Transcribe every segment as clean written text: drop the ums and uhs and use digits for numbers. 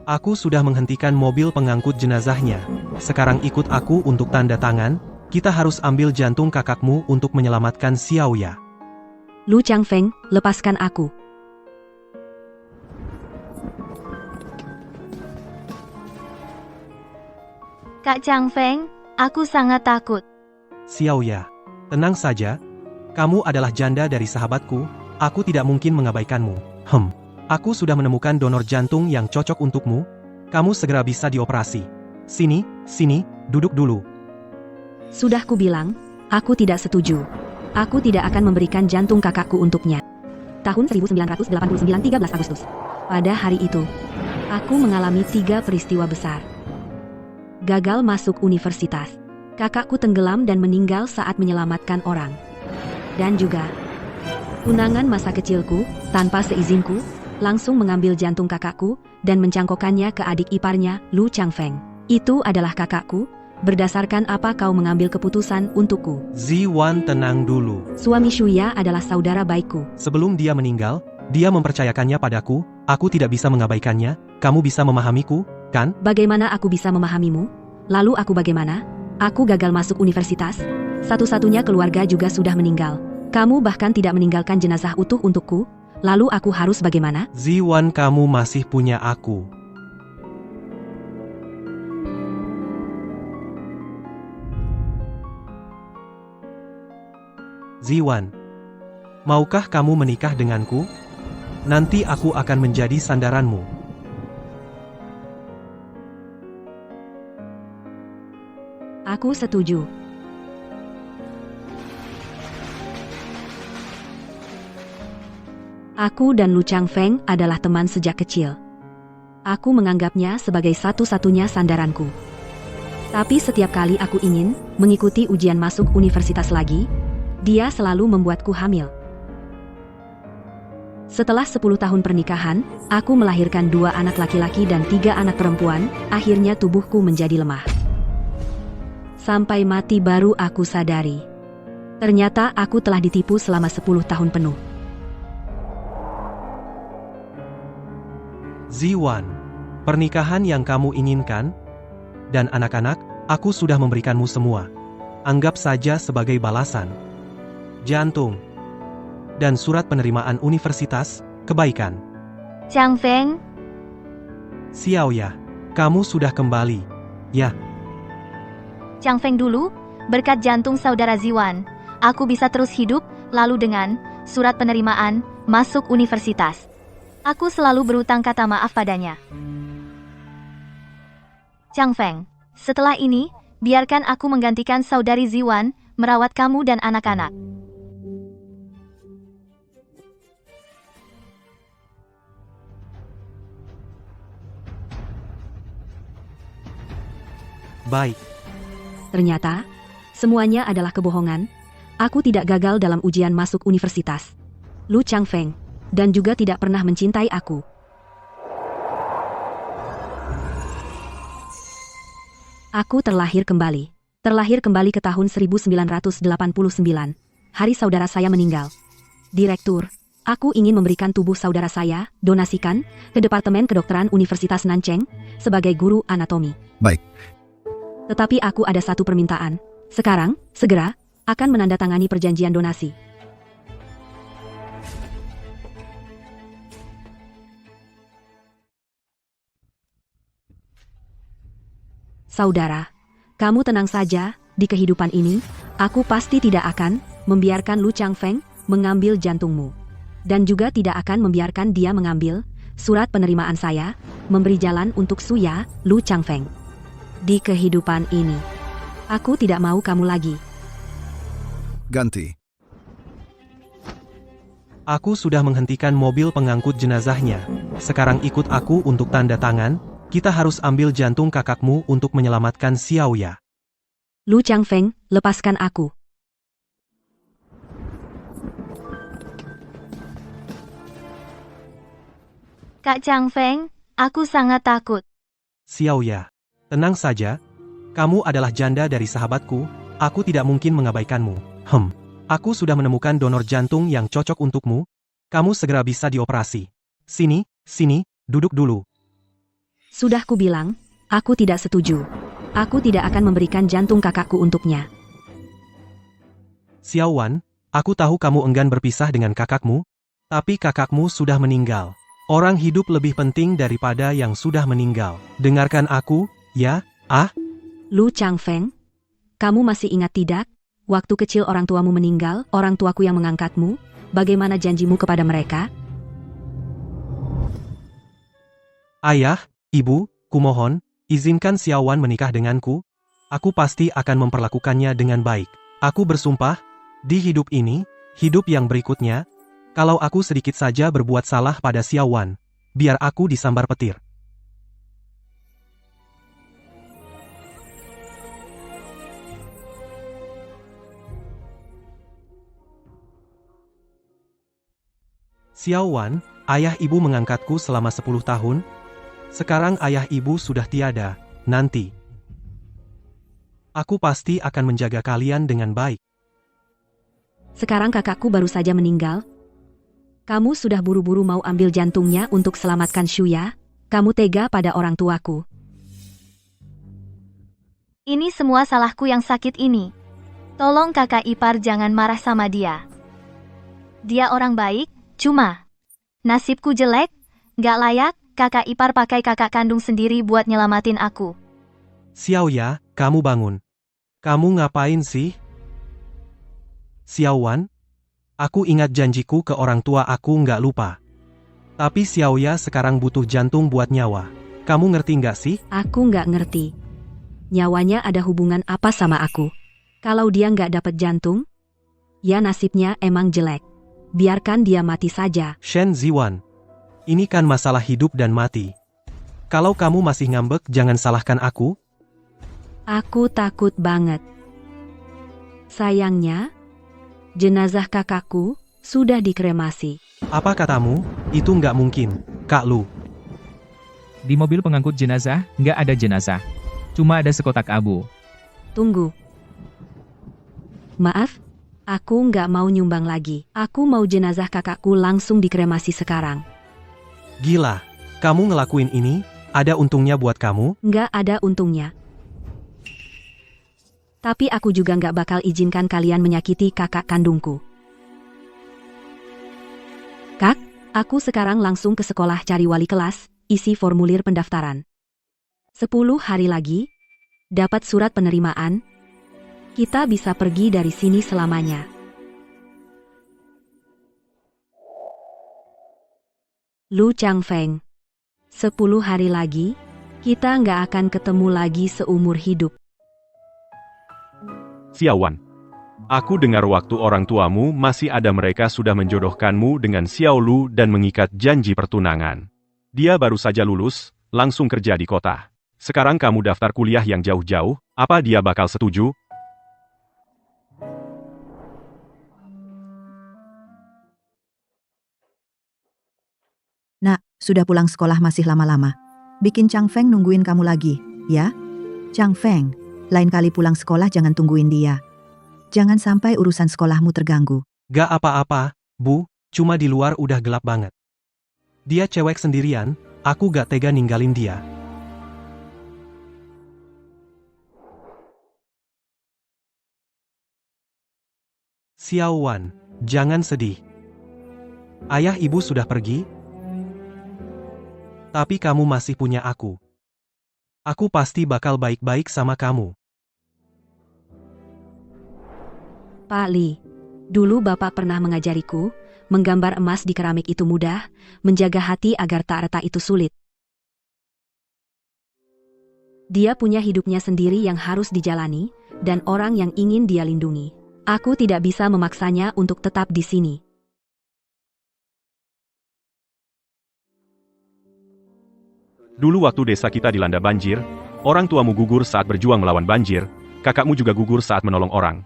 Aku sudah menghentikan mobil pengangkut jenazahnya. Sekarang ikut aku untuk tanda tangan. Kita harus ambil jantung kakakmu untuk menyelamatkan Xiaoya. Lu Changfeng, lepaskan aku. Kak Changfeng, aku sangat takut. Xiaoya, tenang saja. Kamu adalah janda dari sahabatku. Aku tidak mungkin mengabaikanmu. Aku sudah menemukan donor jantung yang cocok untukmu. Kamu segera bisa dioperasi. Sini, duduk dulu. Sudah kubilang, aku tidak setuju. Aku tidak akan memberikan jantung kakakku untuknya. Tahun 1989 13 Agustus. Pada hari itu, aku mengalami 3 peristiwa besar. Gagal masuk universitas. Kakakku tenggelam dan meninggal saat menyelamatkan orang. Dan juga, tunangan masa kecilku, tanpa seizinku, langsung mengambil jantung kakakku dan mencangkokkannya ke adik iparnya, Lu Changfeng. Itu adalah kakakku. Berdasarkan apa kau mengambil keputusan untukku? Ziwan, tenang dulu. Suami Shuya adalah saudara baikku. Sebelum dia meninggal, dia mempercayakannya padaku. Aku tidak bisa mengabaikannya. Kamu bisa memahamiku, kan? Bagaimana aku bisa memahamimu? Lalu aku bagaimana? Aku gagal masuk universitas. Satu-satunya keluarga juga sudah meninggal. Kamu bahkan tidak meninggalkan jenazah utuh untukku. Lalu aku harus bagaimana? Ziwan, kamu masih punya aku. Ziwan, maukah kamu menikah denganku? Nanti aku akan menjadi sandaranmu. Aku setuju. Aku dan Lu Changfeng adalah teman sejak kecil. Aku menganggapnya sebagai satu-satunya sandaranku. Tapi setiap kali aku ingin mengikuti ujian masuk universitas lagi, dia selalu membuatku hamil. Setelah 10 tahun pernikahan, aku melahirkan 2 anak laki-laki dan 3 anak perempuan. Akhirnya tubuhku menjadi lemah. Sampai mati baru aku sadari. Ternyata aku telah ditipu selama 10 tahun penuh. Ziwan, pernikahan yang kamu inginkan, dan anak-anak, aku sudah memberikanmu semua. Anggap saja sebagai balasan. Jantung, dan surat penerimaan universitas, kebaikan. Changfeng, Xiaoya, kamu sudah kembali. Ya, Changfeng dulu, berkat jantung saudara Ziwan, aku bisa terus hidup, lalu dengan surat penerimaan, masuk universitas. Aku selalu berutang kata maaf padanya. Changfeng, setelah ini, biarkan aku menggantikan saudari Ziwan, merawat kamu dan anak-anak. baik. Ternyata, semuanya adalah kebohongan. Aku tidak gagal dalam ujian masuk universitas. Lu Changfeng, dan juga tidak pernah mencintai aku. Aku terlahir kembali. Terlahir kembali ke tahun 1989. Hari saudara saya meninggal. Direktur, aku ingin memberikan tubuh saudara saya, donasikan, ke Departemen Kedokteran Universitas Nancheng, sebagai guru anatomi. Baik. Tetapi aku ada satu permintaan. Sekarang, segera, akan menandatangani perjanjian donasi. Saudara, kamu tenang saja, di kehidupan ini, aku pasti tidak akan membiarkan Lu Changfeng mengambil jantungmu. Dan juga tidak akan membiarkan dia mengambil surat penerimaan saya, memberi jalan untuk Shuya, Lu Changfeng. Di kehidupan ini, aku tidak mau kamu lagi. Ganti. Aku sudah menghentikan mobil pengangkut jenazahnya. Sekarang ikut aku untuk tanda tangan. Kita harus ambil jantung kakakmu untuk menyelamatkan Xiaoya. Lu Changfeng, lepaskan aku. Kak Changfeng, aku sangat takut. Xiaoya, tenang saja. Kamu adalah janda dari sahabatku. Aku tidak mungkin mengabaikanmu. Aku sudah menemukan donor jantung yang cocok untukmu. Kamu segera bisa dioperasi. Sini, duduk dulu. Sudah kubilang, aku tidak setuju. Aku tidak akan memberikan jantung kakakku untuknya. Xiao Wan, aku tahu kamu enggan berpisah dengan kakakmu, tapi kakakmu sudah meninggal. Orang hidup lebih penting daripada yang sudah meninggal. Dengarkan aku, ya? Lu Changfeng, kamu masih ingat tidak? Waktu kecil orang tuamu meninggal, orang tuaku yang mengangkatmu. Bagaimana janjimu kepada mereka? Ayah, ibu, kumohon, izinkan Xiao Wan menikah denganku. Aku pasti akan memperlakukannya dengan baik. Aku bersumpah, di hidup ini, hidup yang berikutnya, kalau aku sedikit saja berbuat salah pada Xiao Wan, biar aku disambar petir. Xiao Wan, ayah ibu mengangkatku selama 10 tahun. Sekarang ayah ibu sudah tiada, nanti aku pasti akan menjaga kalian dengan baik. Sekarang kakakku baru saja meninggal. Kamu sudah buru-buru mau ambil jantungnya untuk selamatkan Shuya? Kamu tega pada orang tuaku. Ini semua salahku yang sakit ini. Tolong kakak ipar jangan marah sama dia. Dia orang baik, cuma nasibku jelek, gak layak, kakak ipar pakai kakak kandung sendiri buat nyelamatin aku. Xiao Ya, kamu bangun. Kamu ngapain sih? Xiao Wan, aku ingat janjiku ke orang tua aku nggak lupa. Tapi Xiao Ya sekarang butuh jantung buat nyawa. Kamu ngerti nggak sih? Aku nggak ngerti. Nyawanya ada hubungan apa sama aku? Kalau dia nggak dapat jantung, ya nasibnya emang jelek. Biarkan dia mati saja. Shen Ziwan, ini kan masalah hidup dan mati. Kalau kamu masih ngambek jangan salahkan aku. Aku takut banget. Sayangnya, jenazah kakakku sudah dikremasi. Apa katamu? Itu nggak mungkin, Kak Lu. Di mobil pengangkut jenazah, nggak ada jenazah. Cuma ada sekotak abu. Tunggu. Maaf, aku nggak mau nyumbang lagi. Aku mau jenazah kakakku langsung dikremasi sekarang. Gila, kamu ngelakuin ini, ada untungnya buat kamu? Nggak ada untungnya. Tapi aku juga nggak bakal izinkan kalian menyakiti kakak kandungku. Kak, aku sekarang langsung ke sekolah cari wali kelas, isi formulir pendaftaran. 10 hari lagi, dapat surat penerimaan, kita bisa pergi dari sini selamanya. Lu Changfeng, 10 hari lagi, kita nggak akan ketemu lagi seumur hidup. Xiao Wan, aku dengar waktu orang tuamu masih ada mereka sudah menjodohkanmu dengan Xiao Lu dan mengikat janji pertunangan. Dia baru saja lulus, langsung kerja di kota. Sekarang kamu daftar kuliah yang jauh-jauh, apa dia bakal setuju? Nak, sudah pulang sekolah masih lama-lama. Bikin Changfeng nungguin kamu lagi, ya? Changfeng, lain kali pulang sekolah jangan tungguin dia. Jangan sampai urusan sekolahmu terganggu. Gak apa-apa, Bu, cuma di luar udah gelap banget. Dia cewek sendirian, aku gak tega ninggalin dia. Xiao Wan, jangan sedih. Ayah ibu sudah pergi, tapi kamu masih punya aku. Aku pasti bakal baik-baik sama kamu. Pak Li, dulu Bapak pernah mengajariku, menggambar emas di keramik itu mudah, menjaga hati agar tak retak itu sulit. Dia punya hidupnya sendiri yang harus dijalani, dan orang yang ingin dia lindungi. Aku tidak bisa memaksanya untuk tetap di sini. Dulu waktu desa kita dilanda banjir, orang tuamu gugur saat berjuang melawan banjir, kakakmu juga gugur saat menolong orang.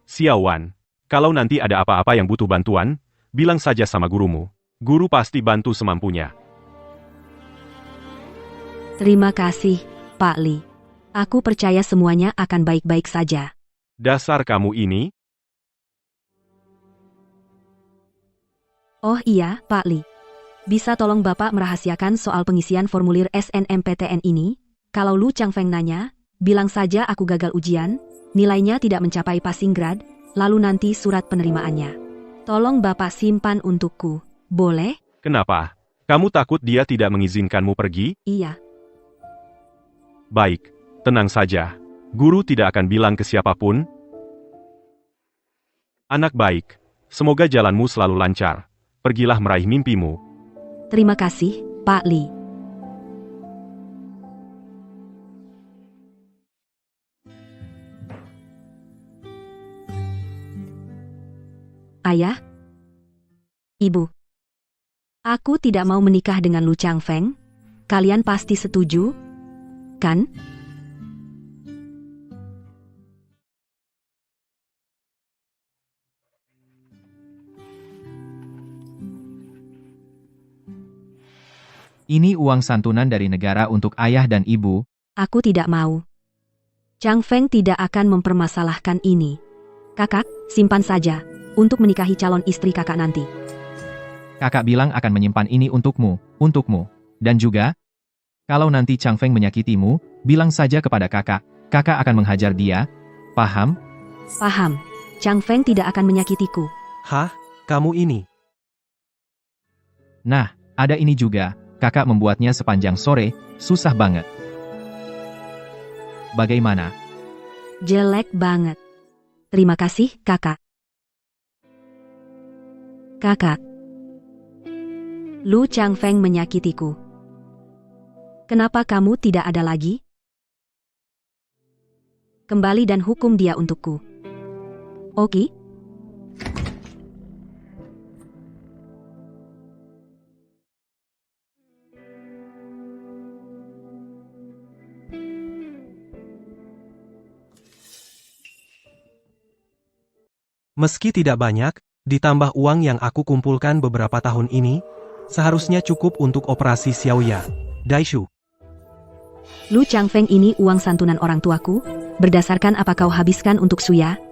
Xiao Wan, kalau nanti ada apa-apa yang butuh bantuan, bilang saja sama gurumu. Guru pasti bantu semampunya. Terima kasih, Pak Li. Aku percaya semuanya akan baik-baik saja. Dasar kamu ini, Oh iya, Pak Li. Bisa tolong Bapak merahasiakan soal pengisian formulir SNMPTN ini? Kalau Lu Changfeng nanya, bilang saja aku gagal ujian, nilainya tidak mencapai passing grade, lalu nanti surat penerimaannya. Tolong Bapak simpan untukku, boleh? Kenapa? Kamu takut dia tidak mengizinkanmu pergi? Iya. Baik, tenang saja. Guru tidak akan bilang ke siapapun. Anak baik, semoga jalanmu selalu lancar. Pergilah meraih mimpimu. Terima kasih, Pak Li. Ayah? Ibu? Aku tidak mau menikah dengan Lu Changfeng. Kalian pasti setuju, kan? Ini uang santunan dari negara untuk ayah dan ibu. Aku tidak mau. Changfeng tidak akan mempermasalahkan ini. Kakak, simpan saja, untuk menikahi calon istri kakak nanti. Kakak bilang akan menyimpan ini untukmu. Dan juga, kalau nanti Changfeng menyakitimu, bilang saja kepada kakak. Kakak akan menghajar dia. Paham? Paham, Changfeng tidak akan menyakitiku. Hah? Kamu ini? Nah, ada ini juga. Kakak membuatnya sepanjang sore, susah banget. Bagaimana? Jelek banget. Terima kasih, kakak. Kakak. Lu Changfeng menyakitiku. Kenapa kamu tidak ada lagi? Kembali dan hukum dia untukku. Oke? Meski tidak banyak, ditambah uang yang aku kumpulkan beberapa tahun ini, seharusnya cukup untuk operasi Xiaoya. Daishu. Lu Changfeng ini uang santunan orang tuaku, berdasarkan apa kau habiskan untuk Suya?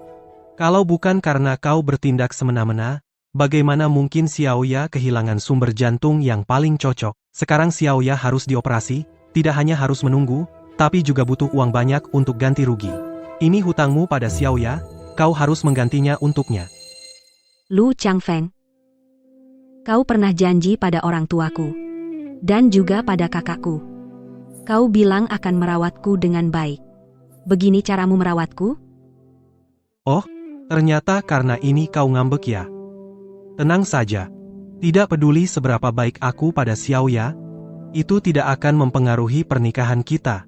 Kalau bukan karena kau bertindak semena-mena, bagaimana mungkin Xiaoya kehilangan sumber jantung yang paling cocok? Sekarang Xiaoya harus dioperasi, tidak hanya harus menunggu, tapi juga butuh uang banyak untuk ganti rugi. Ini hutangmu pada Xiaoya, kau harus menggantinya untuknya. Lu Changfeng. Kau pernah janji pada orang tuaku, dan juga pada kakakku. Kau bilang akan merawatku dengan baik. Begini caramu merawatku? Oh, ternyata karena ini kau ngambek ya. Tenang saja. Tidak peduli seberapa baik aku pada Xiaoya, itu tidak akan mempengaruhi pernikahan kita.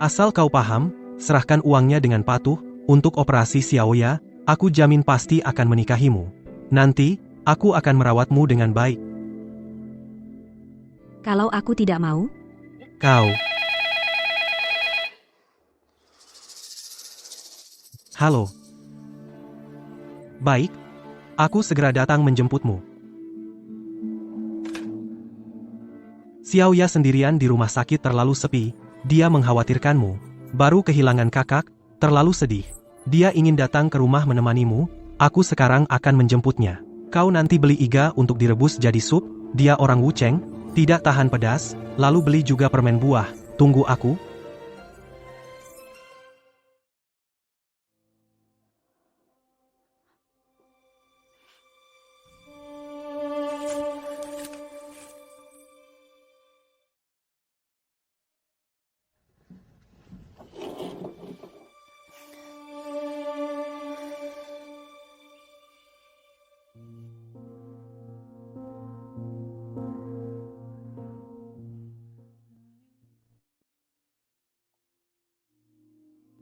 Asal kau paham, serahkan uangnya dengan patuh, untuk operasi Xiaoya, aku jamin pasti akan menikahimu. Nanti, aku akan merawatmu dengan baik. Kalau aku tidak mau? Kau. Halo. Baik, aku segera datang menjemputmu. Xiaoya sendirian di rumah sakit terlalu sepi, dia mengkhawatirkanmu. Baru kehilangan kakak, terlalu sedih. Dia ingin datang ke rumah menemanimu, aku sekarang akan menjemputnya. Kau nanti beli iga untuk direbus jadi sup, dia orang Wucheng, tidak tahan pedas, lalu beli juga permen buah, tunggu aku.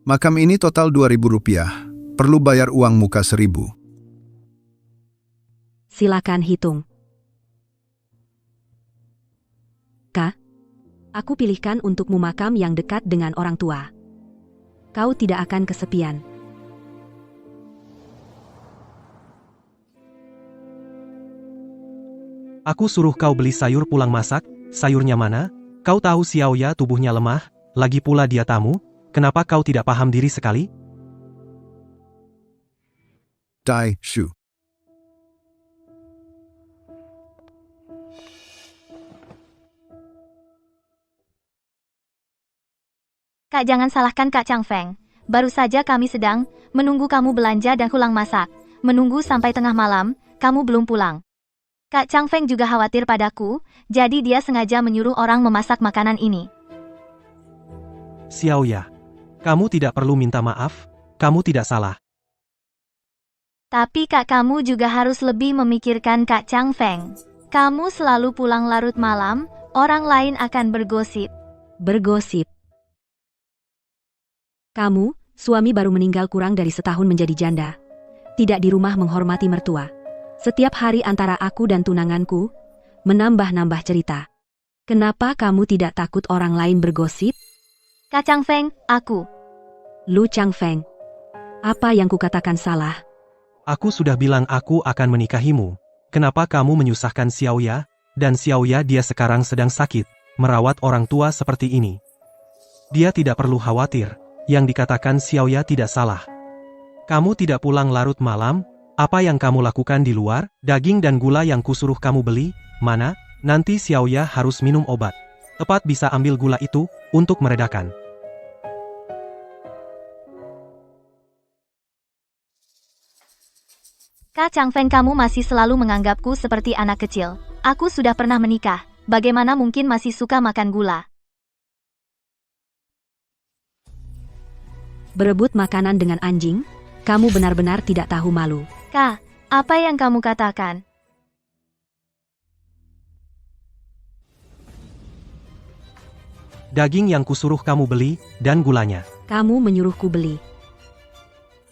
Makam ini total Rp2.000. Perlu bayar uang muka Rp1.000. Silakan hitung. Kak, aku pilihkan untukmu makam yang dekat dengan orang tua. Kau tidak akan kesepian. Aku suruh kau beli sayur pulang masak, sayurnya mana? Kau tahu Xiaoya tubuhnya lemah, lagi pula dia tamu, kenapa kau tidak paham diri sekali? Daishu. Kak, jangan salahkan Kak Chang Feng. Baru saja kami sedang menunggu kamu belanja dan pulang masak. Menunggu sampai tengah malam, kamu belum pulang. Kak Chang Feng juga khawatir padaku, jadi dia sengaja menyuruh orang memasak makanan ini. Xiaoya, kamu tidak perlu minta maaf, kamu tidak salah. Tapi Kak, kamu juga harus lebih memikirkan Kak Chang Feng. Kamu selalu pulang larut malam, orang lain akan bergosip. Bergosip. Kamu, suami baru meninggal kurang dari setahun menjadi janda. Tidak di rumah menghormati mertua. Setiap hari antara aku dan tunanganku, menambah-nambah cerita. Kenapa kamu tidak takut orang lain bergosip? Kak Chang Feng, aku. Lu Chang Feng. Apa yang kukatakan salah? Aku sudah bilang aku akan menikahimu. Kenapa kamu menyusahkan Xiaoya? Dan Xiaoya dia sekarang sedang sakit, merawat orang tua seperti ini. Dia tidak perlu khawatir, yang dikatakan Xiaoya tidak salah. Kamu tidak pulang larut malam, apa yang kamu lakukan di luar? Daging dan gula yang kusuruh kamu beli, mana? Nanti Xiaoya harus minum obat. Tepat bisa ambil gula itu, untuk meredakan. Kak Chang Feng, kamu masih selalu menganggapku seperti anak kecil. Aku sudah pernah menikah, bagaimana mungkin masih suka makan gula? Berebut makanan dengan anjing? Kamu benar-benar tidak tahu malu. Kak, apa yang kamu katakan? Daging yang kusuruh kamu beli, dan gulanya. Kamu menyuruhku beli.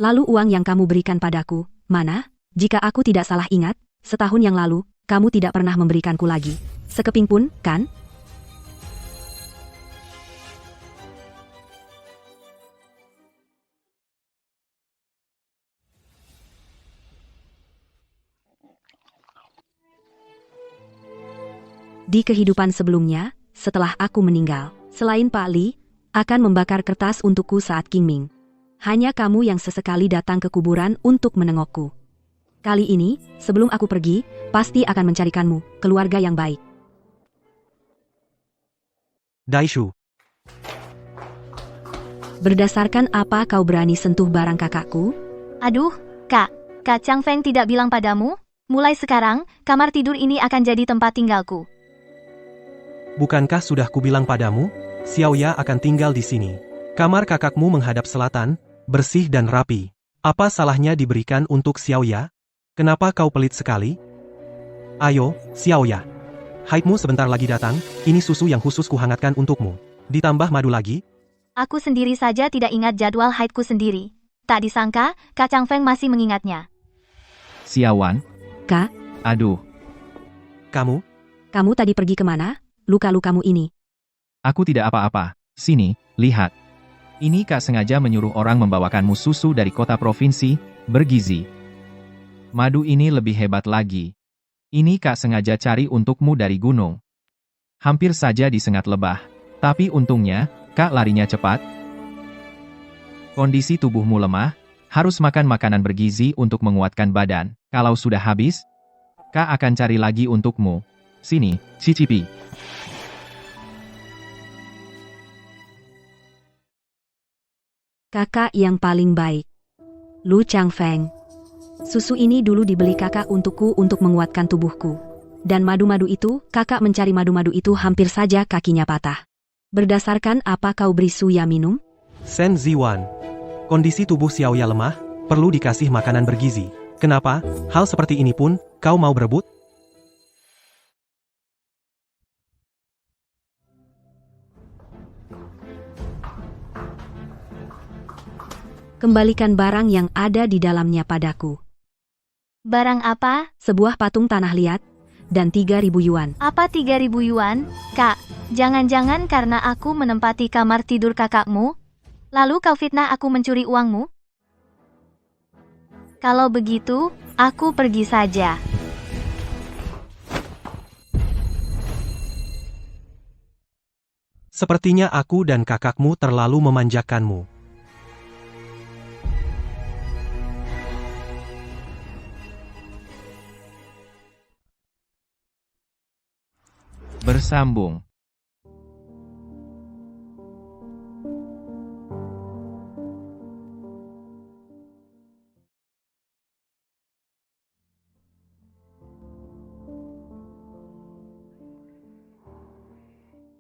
Lalu uang yang kamu berikan padaku, mana? Jika aku tidak salah ingat, setahun yang lalu, kamu tidak pernah memberikanku lagi. Sekeping pun, kan? Di kehidupan sebelumnya, setelah aku meninggal, selain Pak Li, akan membakar kertas untukku saat King Ming. Hanya kamu yang sesekali datang ke kuburan untuk menengokku. Kali ini, sebelum aku pergi, pasti akan mencarikanmu, keluarga yang baik. Daishu, Berdasarkan apa kau berani sentuh barang kakakku? Aduh, Kak Chang Feng tidak bilang padamu? Mulai sekarang, kamar tidur ini akan jadi tempat tinggalku. bukankah sudah kubilang padamu? Xiaoya akan tinggal di sini. Kamar kakakmu menghadap selatan, bersih dan rapi. Apa salahnya diberikan untuk Xiaoya? Kenapa kau pelit sekali? Ayo, Xiaoya. Haidmu sebentar lagi datang, ini susu yang khusus kuhangatkan untukmu. Ditambah madu lagi? Aku sendiri saja tidak ingat jadwal haidku sendiri. Tak disangka, Kak Chang Feng masih mengingatnya. Xiaowan, Kak, aduh, kamu tadi pergi kemana? Luka-lukamu ini. aku tidak apa-apa. Sini, lihat. Ini Kak sengaja menyuruh orang membawakanmu susu dari kota provinsi, bergizi. Madu ini lebih hebat lagi. Ini Kak sengaja cari untukmu dari gunung. Hampir saja disengat lebah. Tapi untungnya, Kak larinya cepat. Kondisi tubuhmu lemah, harus makan makanan bergizi untuk menguatkan badan. Kalau sudah habis, Kak akan cari lagi untukmu. Sini, cicipi. Kakak yang paling baik. Lu Chang Feng. Susu ini dulu dibeli kakak untukku untuk menguatkan tubuhku. Dan madu-madu itu, kakak mencari madu-madu itu hampir saja kakinya patah. Berdasarkan apa kau beri Suya minum? Shen Ziwan. Kondisi tubuh Xiaoya lemah, perlu dikasih makanan bergizi. Kenapa? Hal seperti ini pun, kau mau berebut? Kembalikan barang yang ada di dalamnya padaku. Barang apa? Sebuah patung tanah liat, dan 3.000 yuan. Apa 3.000 yuan? Kak, jangan-jangan karena aku menempati kamar tidur kakakmu? Lalu kau fitnah aku mencuri uangmu? Kalau begitu, aku pergi saja. Sepertinya aku dan kakakmu terlalu memanjakanmu. Bersambung.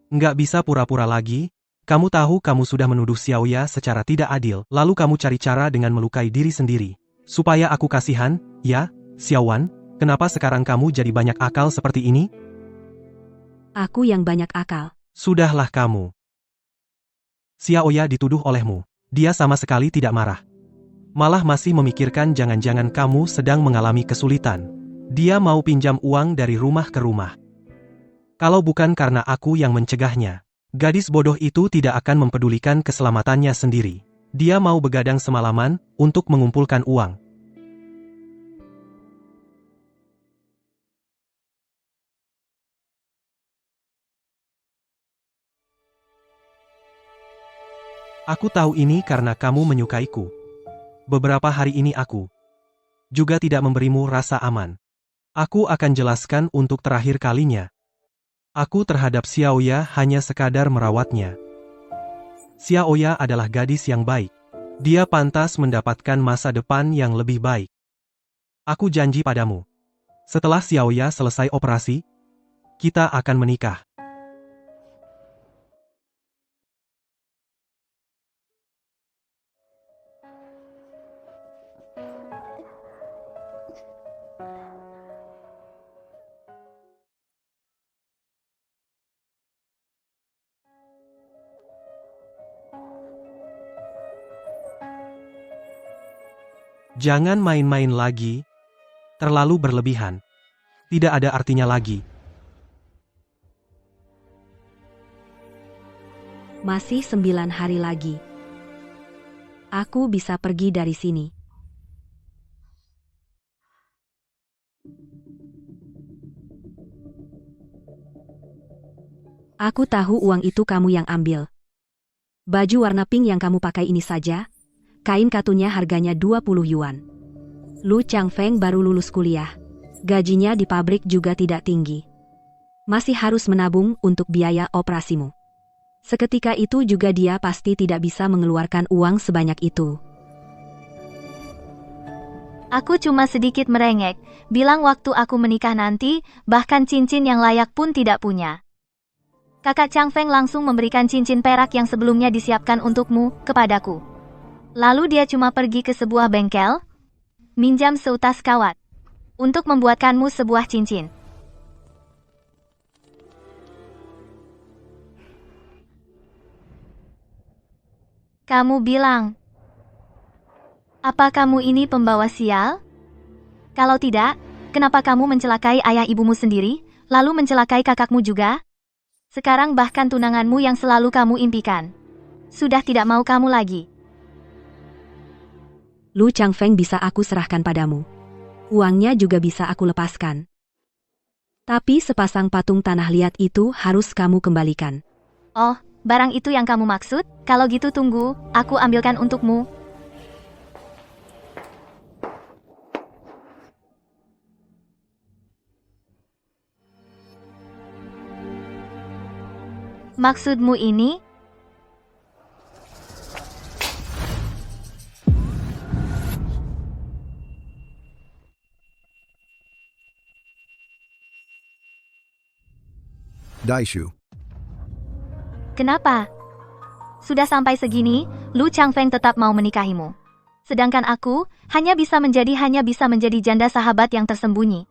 Nggak bisa pura-pura lagi. Kamu tahu kamu sudah menuduh Xiaoya secara tidak adil, lalu kamu cari cara dengan melukai diri sendiri. Supaya aku kasihan, ya, Xiaowan, kenapa sekarang kamu jadi banyak akal seperti ini? Aku yang banyak akal. Sudahlah kamu. Xiaoya dituduh olehmu. Dia sama sekali tidak marah. Malah masih memikirkan jangan-jangan kamu sedang mengalami kesulitan. Dia mau pinjam uang dari rumah ke rumah. Kalau bukan karena aku yang mencegahnya, gadis bodoh itu tidak akan mempedulikan keselamatannya sendiri. Dia mau begadang semalaman untuk mengumpulkan uang. Aku tahu ini karena kamu menyukaiku. Beberapa hari ini aku juga tidak memberimu rasa aman. Aku akan jelaskan untuk terakhir kalinya. Aku terhadap Xiaoya hanya sekadar merawatnya. Xiaoya adalah gadis yang baik. Dia pantas mendapatkan masa depan yang lebih baik. Aku janji padamu. Setelah Xiaoya selesai operasi, kita akan menikah. Jangan main-main lagi. Terlalu berlebihan. Tidak ada artinya lagi. Masih 9 hari lagi. Aku bisa pergi dari sini. Aku tahu uang itu kamu yang ambil. Baju warna pink yang kamu pakai ini saja, kain katunnya harganya 20 yuan. Lu Changfeng baru lulus kuliah. Gajinya di pabrik juga tidak tinggi. Masih harus menabung untuk biaya operasimu. Seketika itu juga dia pasti tidak bisa mengeluarkan uang sebanyak itu. Aku cuma sedikit merengek, bilang waktu aku menikah nanti, bahkan cincin yang layak pun tidak punya. Kakak Changfeng langsung memberikan cincin perak yang sebelumnya disiapkan untukmu, kepadaku. Lalu dia cuma pergi ke sebuah bengkel, minjam seutas kawat, untuk membuatkanmu sebuah cincin. Kamu bilang, apa kamu ini pembawa sial? Kalau tidak, kenapa kamu mencelakai ayah ibumu sendiri, lalu mencelakai kakakmu juga? Sekarang bahkan tunanganmu yang selalu kamu impikan sudah tidak mau kamu lagi. Lu Changfeng bisa aku serahkan padamu. Uangnya juga bisa aku lepaskan. Tapi sepasang patung tanah liat itu harus kamu kembalikan. Oh, barang itu yang kamu maksud? Kalau gitu tunggu, aku ambilkan untukmu. Maksudmu ini? Daishu. Kenapa? Sudah sampai segini, Lu Changfeng tetap mau menikahimu. Sedangkan aku, hanya bisa menjadi janda sahabat yang tersembunyi.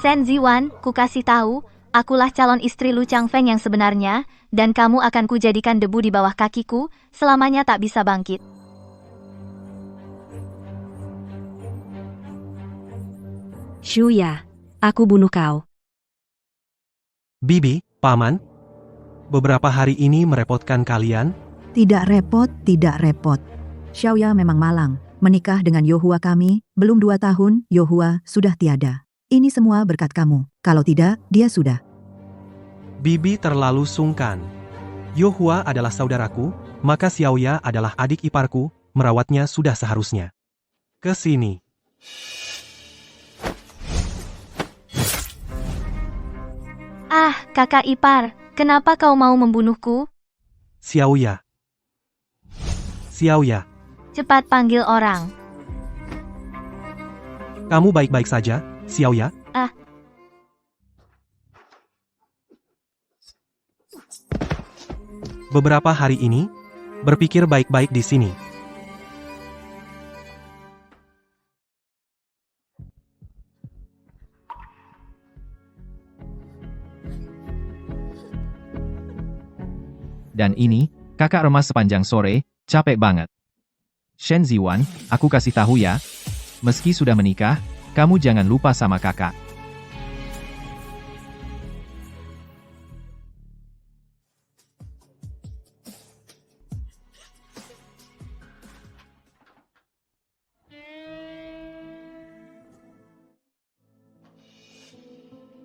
Shen Ziwan, ku kasih tahu, akulah calon istri Lu Changfeng yang sebenarnya, dan kamu akan kujadikan debu di bawah kakiku, selamanya tak bisa bangkit. Shuya, aku bunuh kau. Bibi, Paman, beberapa hari ini merepotkan kalian? Tidak repot, tidak repot. Xiaoya memang malang. Menikah dengan Yohua kami, belum 2 tahun, Yohua sudah tiada. Ini semua berkat kamu. Kalau tidak, dia sudah. Bibi terlalu sungkan. Yohua adalah saudaraku, maka Xiaoya adalah adik iparku, merawatnya sudah seharusnya. Ke sini. Ah, kakak ipar, kenapa kau mau membunuhku? Xiaoya. Xiaoya, Cepat panggil orang. kamu baik-baik saja, Xiaoya? beberapa hari ini, berpikir baik-baik di sini. Dan ini, kakak remas sepanjang sore, capek banget. Shen Ziwan, aku kasih tahu ya. Meski sudah menikah, kamu jangan lupa sama kakak.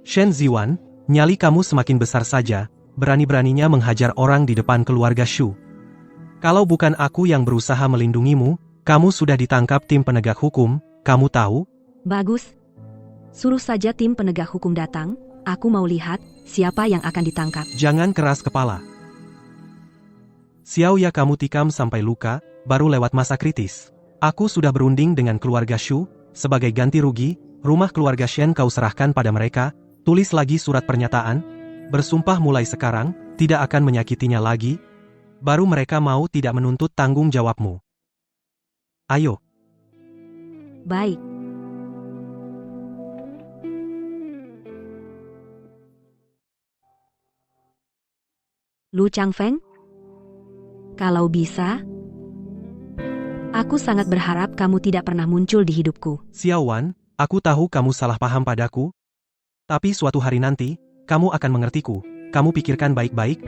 Shen Ziwan, nyali kamu semakin besar saja, berani-beraninya menghajar orang di depan keluarga Shu. Kalau bukan aku yang berusaha melindungimu, kamu sudah ditangkap tim penegak hukum, kamu tahu? Bagus. Suruh saja tim penegak hukum datang, aku mau lihat siapa yang akan ditangkap. Jangan keras kepala. Xiao ya kamu tikam sampai luka, baru lewat masa kritis. Aku sudah berunding dengan keluarga Shu, sebagai ganti rugi, rumah keluarga Shen kau serahkan pada mereka, tulis lagi surat pernyataan, bersumpah mulai sekarang, tidak akan menyakitinya lagi, baru mereka mau tidak menuntut tanggung jawabmu. Ayo. Baik. Lu Changfeng? Kalau bisa, aku sangat berharap kamu tidak pernah muncul di hidupku. Xiao Wan, aku tahu kamu salah paham padaku, tapi suatu hari nanti, kamu akan mengertiku. Kamu pikirkan baik-baik.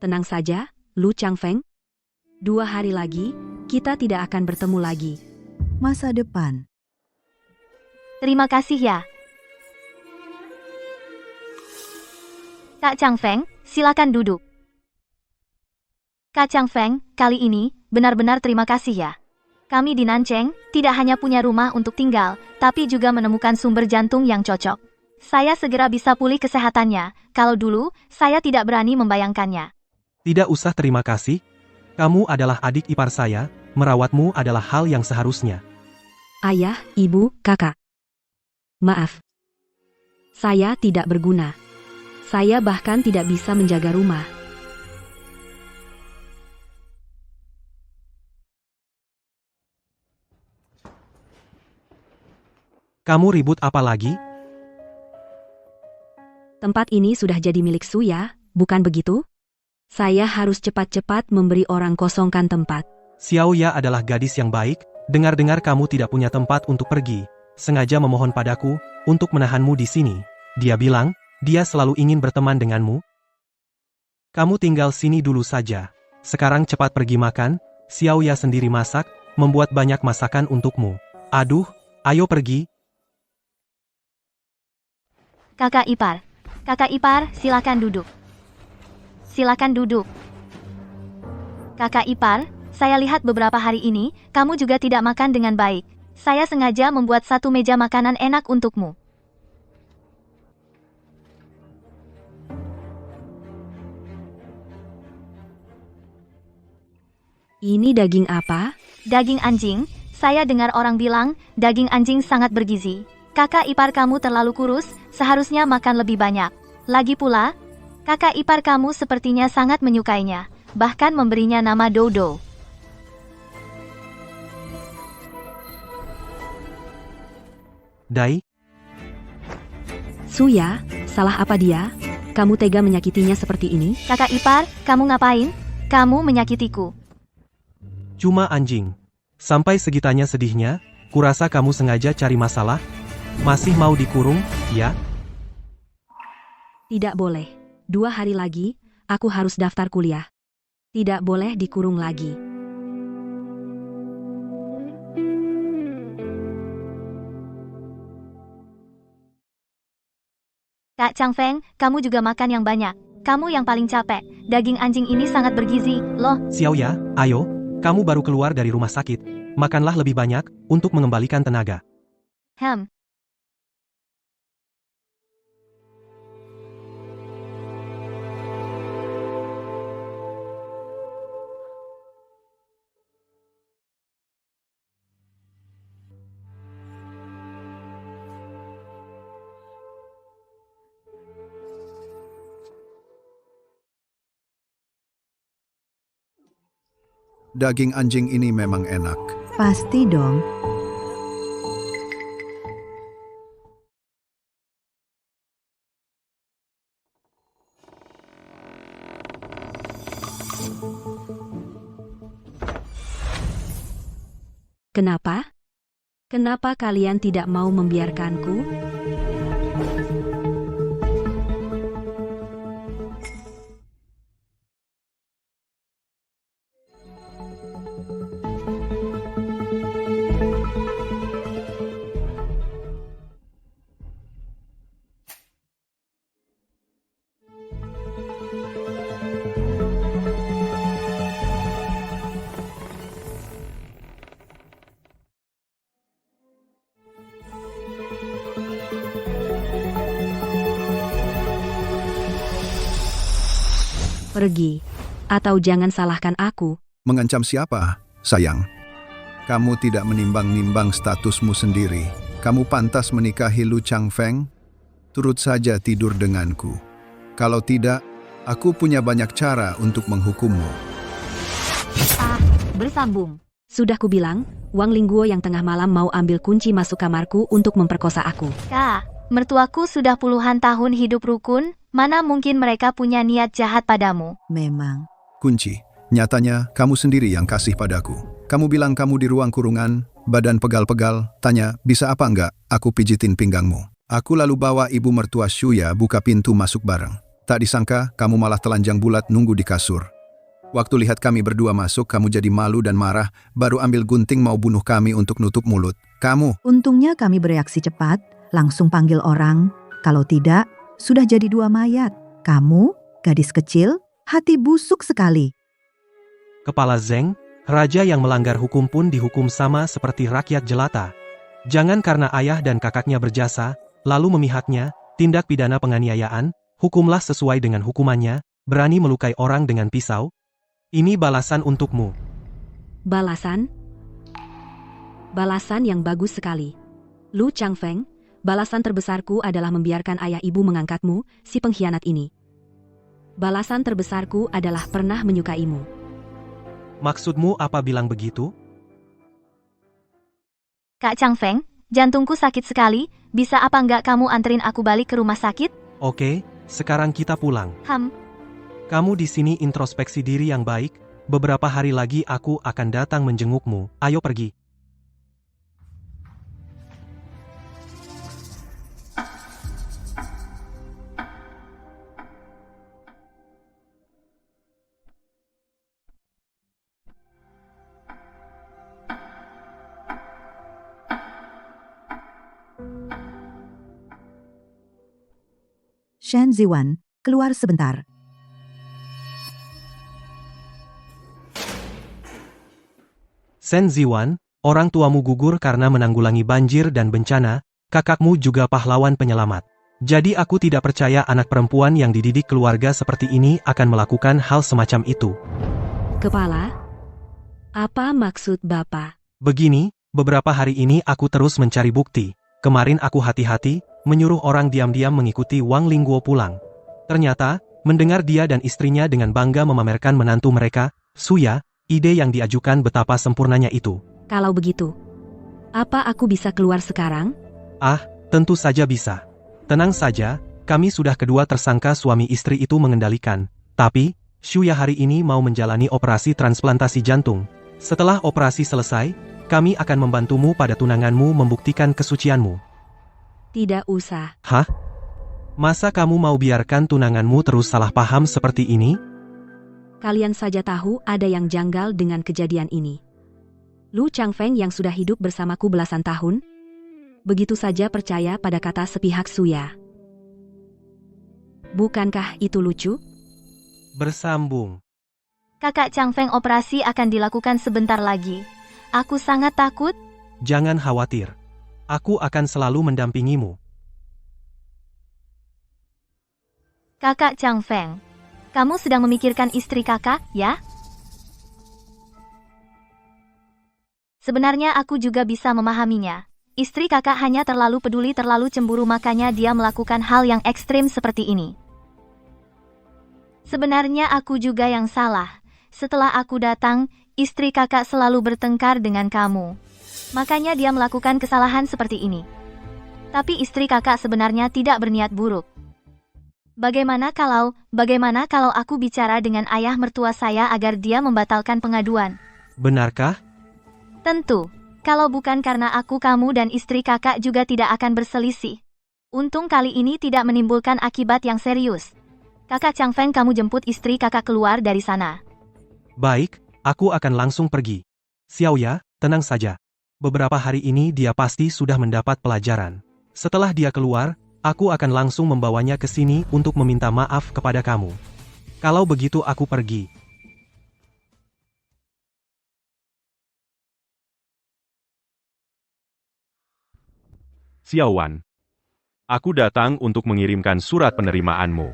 Tenang saja, Lu Changfeng. 2 hari lagi, kita tidak akan bertemu lagi. Masa depan. Terima kasih ya. Kak Chang Feng, silakan duduk. Kak Chang Feng, kali ini, benar-benar terima kasih ya. Kami di Nancheng, tidak hanya punya rumah untuk tinggal, tapi juga menemukan sumber jantung yang cocok. Saya segera bisa pulih kesehatannya, kalau dulu, saya tidak berani membayangkannya. Tidak usah terima kasih. Kamu adalah adik ipar saya, merawatmu adalah hal yang seharusnya. Ayah, ibu, kakak. Maaf. Saya tidak berguna. Saya bahkan tidak bisa menjaga rumah. Kamu ribut apa lagi? Tempat ini sudah jadi milik Suya, bukan begitu? Saya harus cepat-cepat memberi orang kosongkan tempat. Xiao Ya adalah gadis yang baik, dengar-dengar kamu tidak punya tempat untuk pergi, sengaja memohon padaku, untuk menahanmu di sini. Dia bilang, dia selalu ingin berteman denganmu. Kamu tinggal sini dulu saja. Sekarang cepat pergi makan, Xiao Ya sendiri masak, membuat banyak masakan untukmu. Aduh, ayo pergi. Kakak ipar, silakan duduk. Silakan duduk. Kakak ipar, saya lihat beberapa hari ini, kamu juga tidak makan dengan baik. Saya sengaja membuat satu meja makanan enak untukmu. Ini daging apa? Daging anjing, saya dengar orang bilang, daging anjing sangat bergizi. Kakak ipar kamu terlalu kurus, seharusnya makan lebih banyak. Lagi pula, kakak ipar kamu sepertinya sangat menyukainya, bahkan memberinya nama Dodo. Dai, Suya, salah apa dia? Kamu tega menyakitinya seperti ini? Kakak ipar, kamu ngapain? Kamu menyakitiku. cuma anjing. Sampai segitanya sedihnya, kurasa kamu sengaja cari masalah? Masih mau dikurung, ya? Tidak boleh. 2 hari lagi, aku harus daftar kuliah. Tidak boleh dikurung lagi. Kak Chang Feng, kamu juga makan yang banyak. Kamu yang paling capek. Daging anjing ini sangat bergizi, loh. Xiao Ya, ayo, kamu baru keluar dari rumah sakit. Makanlah lebih banyak, untuk mengembalikan tenaga. Daging anjing ini memang enak. Pasti dong. Kenapa? Kenapa kalian tidak mau membiarkanku? Pergi, atau jangan salahkan aku. Mengancam siapa, sayang? Kamu tidak menimbang-nimbang statusmu sendiri. Kamu pantas menikahi Lu Changfeng? Turut saja tidur denganku. Kalau tidak, aku punya banyak cara untuk menghukummu. Bersambung. Sudah kubilang, Wang Lingguo yang tengah malam mau ambil kunci masuk kamarku untuk memperkosa aku. Kak, mertuaku sudah puluhan tahun hidup rukun, mana mungkin mereka punya niat jahat padamu? Memang. Kunci, nyatanya kamu sendiri yang kasih padaku. Kamu bilang kamu di ruang kurungan, badan pegal-pegal, tanya, bisa apa enggak aku pijitin pinggangmu. Aku lalu bawa ibu mertua Shuya buka pintu masuk bareng. Tak disangka, kamu malah telanjang bulat nunggu di kasur. Waktu lihat kami berdua masuk, kamu jadi malu dan marah, baru ambil gunting mau bunuh kami untuk nutup mulut. Kamu, Untungnya kami bereaksi cepat, langsung panggil orang. Kalau tidak, sudah jadi 2 mayat. Kamu, gadis kecil, hati busuk sekali. Kepala Zeng, raja yang melanggar hukum pun dihukum sama seperti rakyat jelata. Jangan karena ayah dan kakaknya berjasa, lalu memihaknya, tindak pidana penganiayaan, hukumlah sesuai dengan hukumannya, berani melukai orang dengan pisau. Ini balasan untukmu. Balasan? Balasan yang bagus sekali. Lu Changfeng, balasan terbesarku adalah membiarkan ayah ibu mengangkatmu, si pengkhianat ini. Balasan terbesarku adalah pernah menyukaimu. Maksudmu apa bilang begitu? Kak Changfeng, jantungku sakit sekali, bisa apa enggak kamu anterin aku balik ke rumah sakit? Oke, sekarang kita pulang. Kamu di sini introspeksi diri yang baik, beberapa hari lagi aku akan datang menjengukmu, ayo pergi. Shen Ziwan, keluar sebentar. Shen Ziwan, orang tuamu gugur karena menanggulangi banjir dan bencana, kakakmu juga pahlawan penyelamat. Jadi aku tidak percaya anak perempuan yang dididik keluarga seperti ini akan melakukan hal semacam itu. Kepala? Apa maksud Bapak? Begini, beberapa hari ini aku terus mencari bukti. Kemarin aku hati-hati, menyuruh orang diam-diam mengikuti Wang Lingguo pulang. Ternyata, mendengar dia dan istrinya dengan bangga memamerkan menantu mereka, Shuya, ide yang diajukan betapa sempurnanya itu. Kalau begitu, apa aku bisa keluar sekarang? Tentu saja bisa. Tenang saja, kami sudah kedua tersangka suami istri itu mengendalikan. Tapi, Shuya hari ini mau menjalani operasi transplantasi jantung. Setelah operasi selesai, kami akan membantumu pada tunanganmu membuktikan kesucianmu. Tidak usah. Masa kamu mau biarkan tunanganmu terus salah paham seperti ini? Kalian saja tahu ada yang janggal dengan kejadian ini. Lu Changfeng yang sudah hidup bersamaku belasan tahun, begitu saja percaya pada kata sepihak Shuya. Bukankah itu lucu? Bersambung. Kakak Changfeng operasi akan dilakukan sebentar lagi. Aku sangat takut. Jangan khawatir. Aku akan selalu mendampingimu. Kakak Changfeng, kamu sedang memikirkan istri kakak, ya? Sebenarnya aku juga bisa memahaminya. Istri kakak hanya terlalu peduli, terlalu cemburu, makanya dia melakukan hal yang ekstrim seperti ini. Sebenarnya aku juga yang salah. Setelah aku datang, istri kakak selalu bertengkar dengan kamu. Makanya dia melakukan kesalahan seperti ini. Tapi istri kakak sebenarnya tidak berniat buruk. Bagaimana kalau aku bicara dengan ayah mertua saya agar dia membatalkan pengaduan? Benarkah? Tentu. Kalau bukan karena aku, kamu dan istri kakak juga tidak akan berselisih. Untung kali ini tidak menimbulkan akibat yang serius. Kakak Chang Feng, kamu jemput istri kakak keluar dari sana. Baik, aku akan langsung pergi. Xiaoya, tenang saja. Beberapa hari ini dia pasti sudah mendapat pelajaran. Setelah dia keluar, aku akan langsung membawanya ke sini untuk meminta maaf kepada kamu. Kalau begitu aku pergi. Xiao Wan. Aku datang untuk mengirimkan surat penerimaanmu.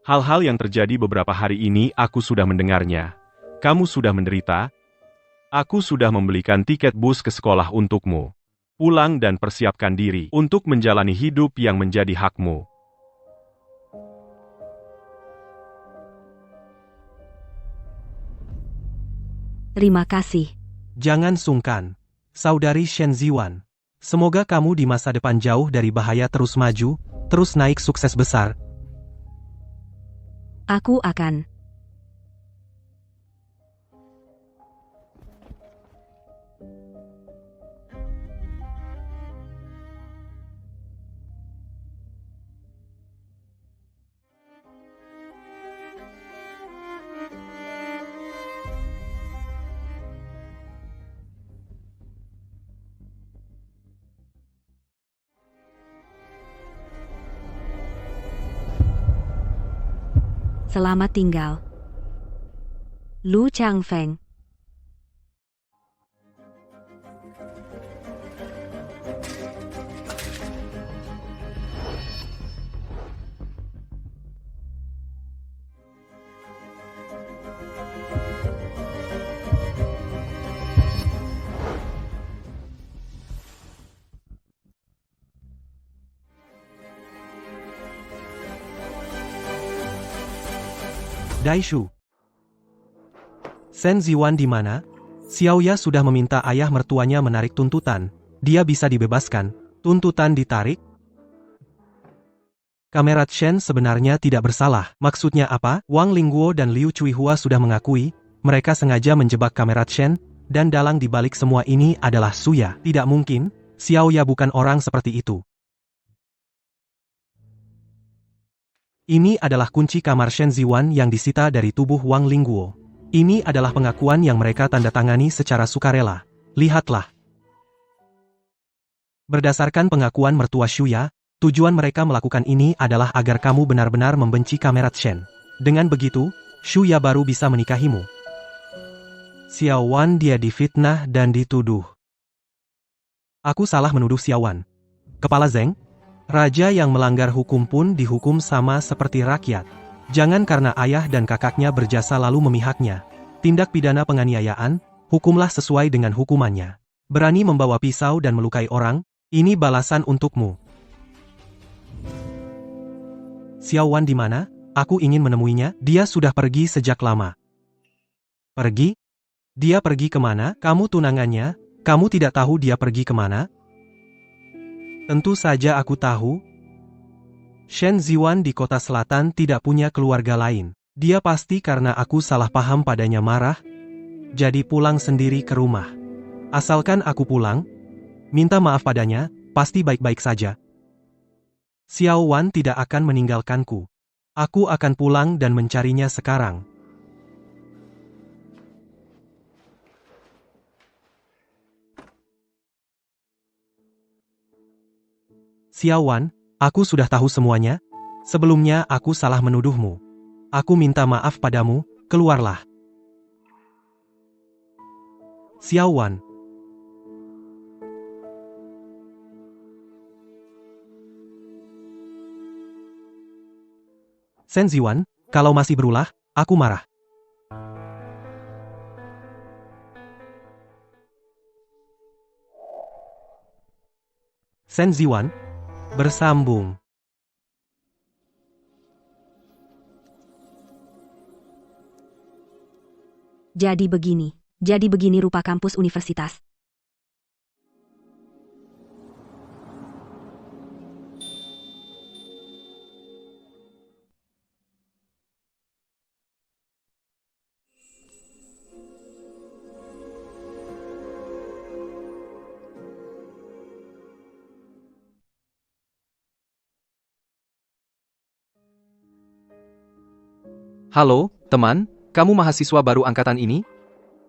Hal-hal yang terjadi beberapa hari ini aku sudah mendengarnya. Kamu sudah menderita. Aku sudah membelikan tiket bus ke sekolah untukmu. Pulang dan persiapkan diri untuk menjalani hidup yang menjadi hakmu. Terima kasih. Jangan sungkan. Saudari Shen Ziwan. Semoga kamu di masa depan jauh dari bahaya, terus maju, terus naik, sukses besar. Aku akan. Selamat tinggal. Lu Chang Feng. Daishu. Shen Ziwan di mana? Xiaoya sudah meminta ayah mertuanya menarik tuntutan. Dia bisa dibebaskan. Tuntutan ditarik? Kamerat Shen sebenarnya tidak bersalah. Maksudnya apa? Wang Lingguo dan Liu Chuihua sudah mengakui, mereka sengaja menjebak Kamerat Shen, dan dalang di balik semua ini adalah Suya. Tidak mungkin, Xiaoya bukan orang seperti itu. Ini adalah kunci kamar Shen Ziwan yang disita dari tubuh Wang Lingguo. Ini adalah pengakuan yang mereka tanda tangani secara sukarela. Lihatlah. Berdasarkan pengakuan mertua Shuya, tujuan mereka melakukan ini adalah agar kamu benar-benar membenci Kamerat Shen. Dengan begitu, Shuya baru bisa menikahimu. Xiao Wan, dia difitnah dan dituduh. Aku salah menuduh Xiao Wan. Kepala Zeng, raja yang melanggar hukum pun dihukum sama seperti rakyat. Jangan karena ayah dan kakaknya berjasa lalu memihaknya. Tindak pidana penganiayaan, hukumlah sesuai dengan hukumannya. Berani membawa pisau dan melukai orang, ini balasan untukmu. Xiao Wan di mana? Aku ingin menemuinya. Dia sudah pergi sejak lama. Pergi? Dia pergi kemana? Kamu tunangannya? Kamu tidak tahu dia pergi kemana? Tentu saja aku tahu. Shen Ziwan di kota selatan tidak punya keluarga lain. Dia pasti karena aku salah paham padanya marah, jadi pulang sendiri ke rumah. Asalkan aku pulang, minta maaf padanya, pasti baik-baik saja. Xiao Wan tidak akan meninggalkanku. Aku akan pulang dan mencarinya sekarang. Xiao Wan, aku sudah tahu semuanya. Sebelumnya aku salah menuduhmu. Aku minta maaf padamu, keluarlah. Xiao Wan. Shen Ziwan, kalau masih berulah, aku marah. Shen Ziwan, bersambung. Jadi begini rupa kampus universitas. Halo, teman, kamu mahasiswa baru angkatan ini?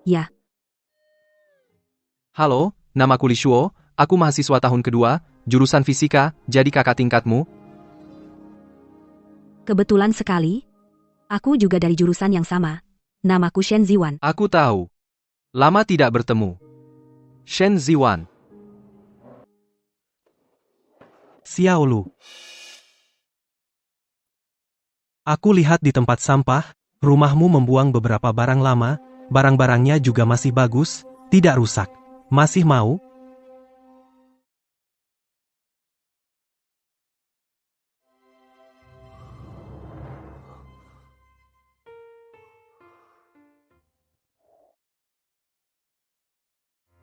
Ya, Halo, namaku Li Shuo, aku mahasiswa tahun kedua, jurusan fisika, jadi kakak tingkatmu. kebetulan sekali. Aku juga dari jurusan yang sama. Namaku Shen Ziwan. Aku tahu. Lama tidak bertemu. Shen Ziwan. Xiao Lu. Aku lihat di tempat sampah, rumahmu membuang beberapa barang lama, barang-barangnya juga masih bagus, tidak rusak. Masih mau?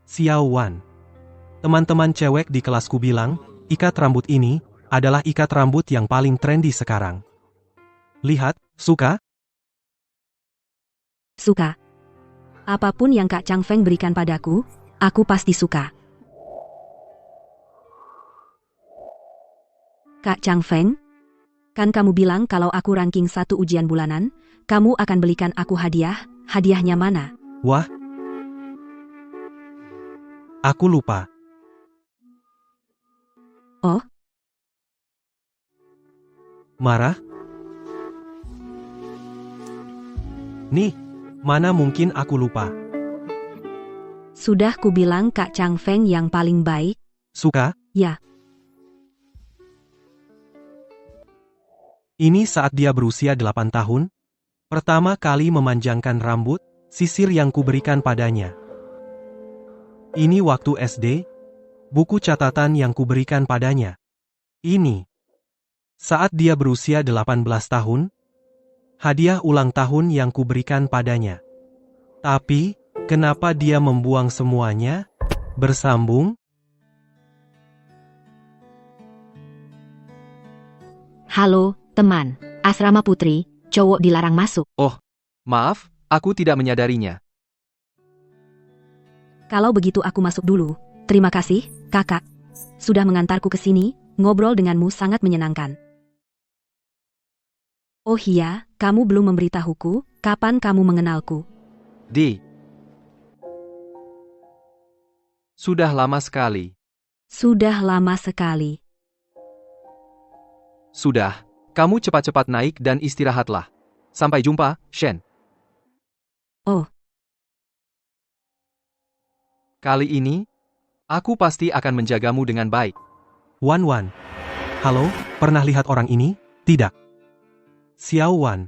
Xiao Wan. Teman-teman cewek di kelasku bilang, ikat rambut ini adalah ikat rambut yang paling trendy sekarang. Lihat, suka? Suka. Apapun yang Kak Chang Feng berikan padaku, aku pasti suka. Kak Chang Feng, kan kamu bilang kalau aku ranking 1 ujian bulanan, kamu akan belikan aku hadiah, hadiahnya mana? Wah. Aku lupa. Oh? Marah? Nih, mana mungkin aku lupa. Sudah kubilang Kak Chang Feng yang paling baik. Suka? Ya. Ini saat dia berusia 8 tahun, pertama kali memanjangkan rambut, sisir yang kuberikan padanya. Ini waktu SD, buku catatan yang kuberikan padanya. Ini, saat dia berusia 18 tahun, hadiah ulang tahun yang kuberikan padanya. Tapi, kenapa dia membuang semuanya? Bersambung? Halo, teman. Asrama putri, cowok dilarang masuk. Maaf, aku tidak menyadarinya. Kalau begitu aku masuk dulu. Terima kasih, kakak. Sudah mengantarku ke sini, ngobrol denganmu sangat menyenangkan. Oh iya, kamu belum memberitahuku, kapan kamu mengenalku? Sudah lama sekali. Sudah lama sekali. Sudah, kamu cepat-cepat naik dan istirahatlah. Sampai jumpa, Shen. Oh. Kali ini, aku pasti akan menjagamu dengan baik. Wan Wan. Halo, pernah lihat orang ini? Tidak. Xiao Wan.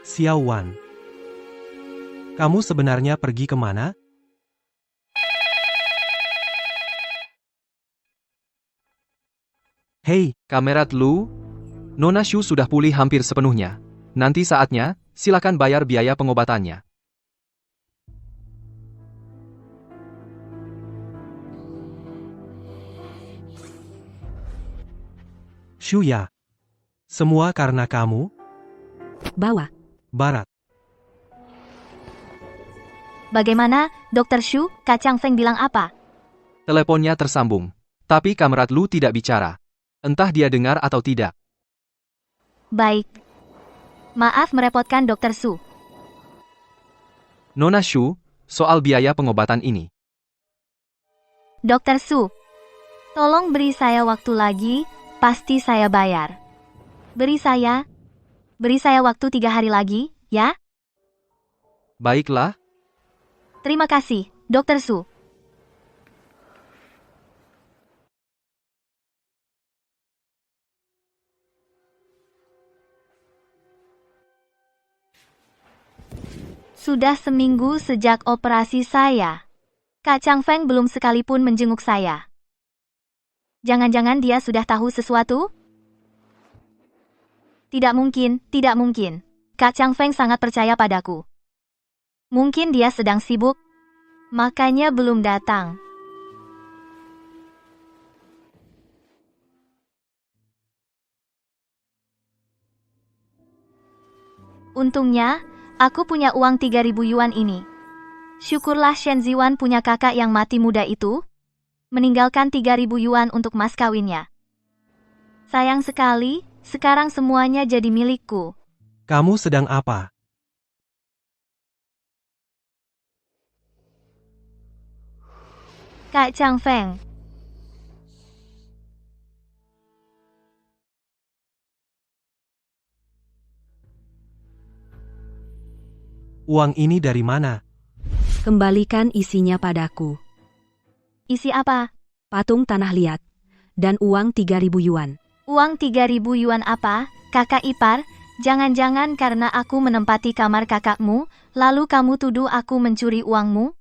Xiao Wan. Kamu sebenarnya pergi kemana? Hei, Kamerat Lu, Nona Shu sudah pulih hampir sepenuhnya. Nanti saatnya, silakan bayar biaya pengobatannya. Shuya. Semua karena kamu? Bawa. Barat. Bagaimana, Dr. Shu? Kak Chang Feng bilang apa? Teleponnya tersambung. Tapi Kamerat Lu tidak bicara. Entah dia dengar atau tidak. Baik. Maaf merepotkan Dr. Su. Nona Shu, soal biaya pengobatan ini. Dr. Su, tolong beri saya waktu lagi, pasti saya bayar. Beri saya waktu 3 hari lagi, ya? Baiklah, Terima kasih, Dr. Su. Sudah seminggu sejak operasi saya. Kak Chang Feng belum sekalipun menjenguk saya. Jangan-jangan dia sudah tahu sesuatu? Tidak mungkin, tidak mungkin. Kak Chang Feng sangat percaya padaku. Mungkin dia sedang sibuk, makanya belum datang. Untungnya, aku punya uang 3.000 yuan ini. Syukurlah Shen Ziwan punya kakak yang mati muda itu, meninggalkan 3.000 yuan untuk mas kawinnya. Sayang sekali, sekarang semuanya jadi milikku. Kamu sedang apa? Kak Chang Feng, Uang ini dari mana? Kembalikan isinya padaku. isi apa? Patung tanah liat. Dan uang 3.000 yuan. Uang 3.000 yuan apa? Kakak ipar, jangan-jangan karena aku menempati kamar kakakmu, lalu kamu tuduh aku mencuri uangmu?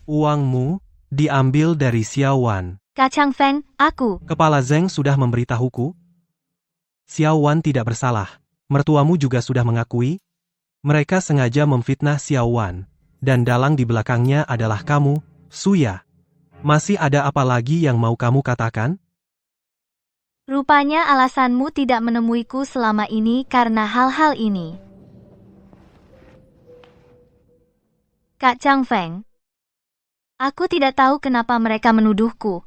Uangmu diambil dari Xiao Wan. Kak Chang Feng, aku. Kepala Zeng sudah memberitahuku. Xiao Wan tidak bersalah. Mertuamu juga sudah mengakui. Mereka sengaja memfitnah Xiao Wan. Dan dalang di belakangnya adalah kamu, Suya. Masih ada apa lagi yang mau kamu katakan? Rupanya alasanmu tidak menemuiku selama ini karena hal-hal ini. Kak Chang Feng, aku tidak tahu kenapa mereka menuduhku.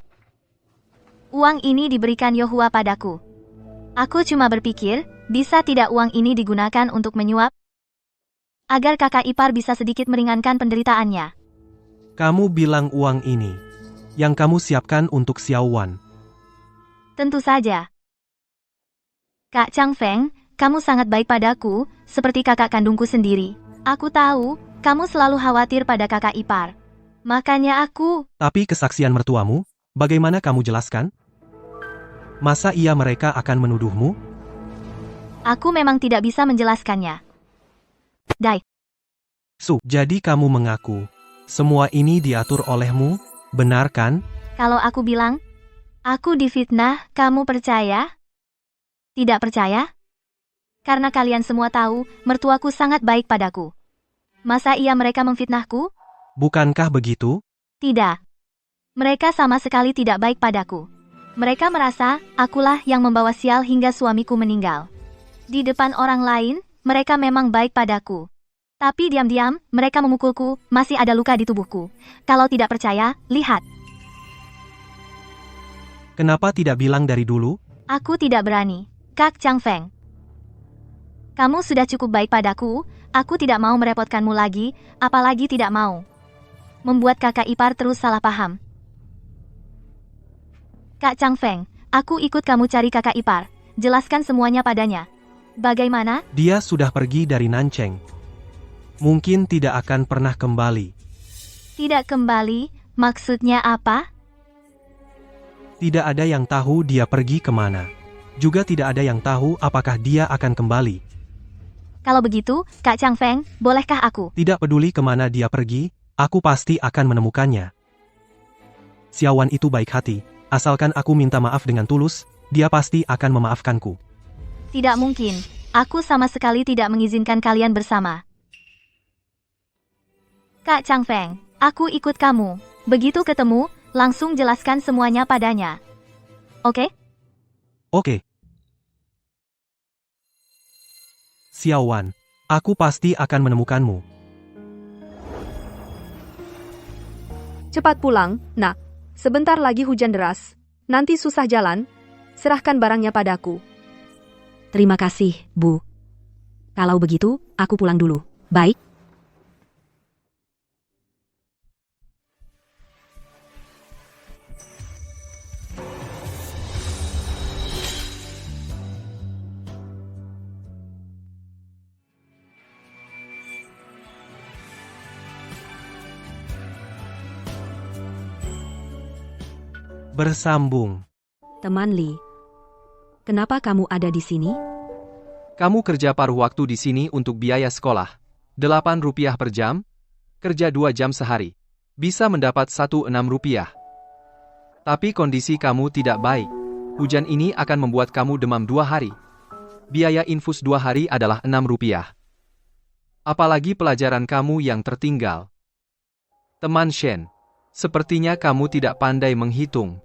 Uang ini diberikan Yohua padaku. Aku cuma berpikir, bisa tidak uang ini digunakan untuk menyuap? Agar kakak ipar bisa sedikit meringankan penderitaannya. Kamu bilang uang ini yang kamu siapkan untuk Xiao Wan. Tentu saja. Kak Chang Feng, kamu sangat baik padaku, seperti kakak kandungku sendiri. Aku tahu, kamu selalu khawatir pada kakak ipar. Makanya aku... Tapi kesaksian mertuamu, bagaimana kamu jelaskan? Masa iya mereka akan menuduhmu? Aku memang tidak bisa menjelaskannya. Dai, Su, jadi kamu mengaku, semua ini diatur olehmu, benar kan? kalau aku bilang, aku difitnah, kamu percaya? Tidak percaya? Karena kalian semua tahu, mertuaku sangat baik padaku. Masa iya mereka memfitnahku? Bukankah begitu? Tidak. Mereka sama sekali tidak baik padaku. Mereka merasa, akulah yang membawa sial hingga suamiku meninggal. Di depan orang lain, mereka memang baik padaku. Tapi diam-diam, mereka memukulku, masih ada luka di tubuhku. Kalau tidak percaya, lihat. Kenapa tidak bilang dari dulu? Aku tidak berani. Kak Chang Feng. Kamu sudah cukup baik padaku, aku tidak mau merepotkanmu lagi, apalagi tidak mau membuat kakak ipar terus salah paham. Kak Chang Feng, aku ikut kamu cari kakak ipar. Jelaskan semuanya padanya. Bagaimana? Dia sudah pergi dari Nancheng. Mungkin tidak akan pernah kembali. Tidak kembali, maksudnya apa? Tidak ada yang tahu dia pergi kemana. Juga tidak ada yang tahu apakah dia akan kembali. Kalau begitu, Kak Chang Feng, bolehkah aku? Tidak peduli kemana dia pergi, aku pasti akan menemukannya. Xiao Wan itu baik hati, asalkan aku minta maaf dengan tulus, dia pasti akan memaafkanku. Tidak mungkin, aku sama sekali tidak mengizinkan kalian bersama. Kak Chang Feng, aku ikut kamu. Begitu ketemu, langsung jelaskan semuanya padanya. Oke? Oke. Xiao Wan, aku pasti akan menemukanmu. Cepat pulang, nak. Sebentar lagi hujan deras. Nanti susah jalan. Serahkan barangnya padaku. Terima kasih, Bu. Kalau begitu, aku pulang dulu. Baik. Bersambung. Teman Li, kenapa kamu ada di sini? Kamu kerja paruh waktu di sini untuk biaya sekolah. Rp8 per jam, kerja 2 jam sehari. Bisa mendapat Rp16. Tapi kondisi kamu tidak baik. Hujan ini akan membuat kamu demam 2 hari. Biaya infus 2 hari adalah Rp6. Apalagi pelajaran kamu yang tertinggal. Teman Shen, sepertinya kamu tidak pandai menghitung.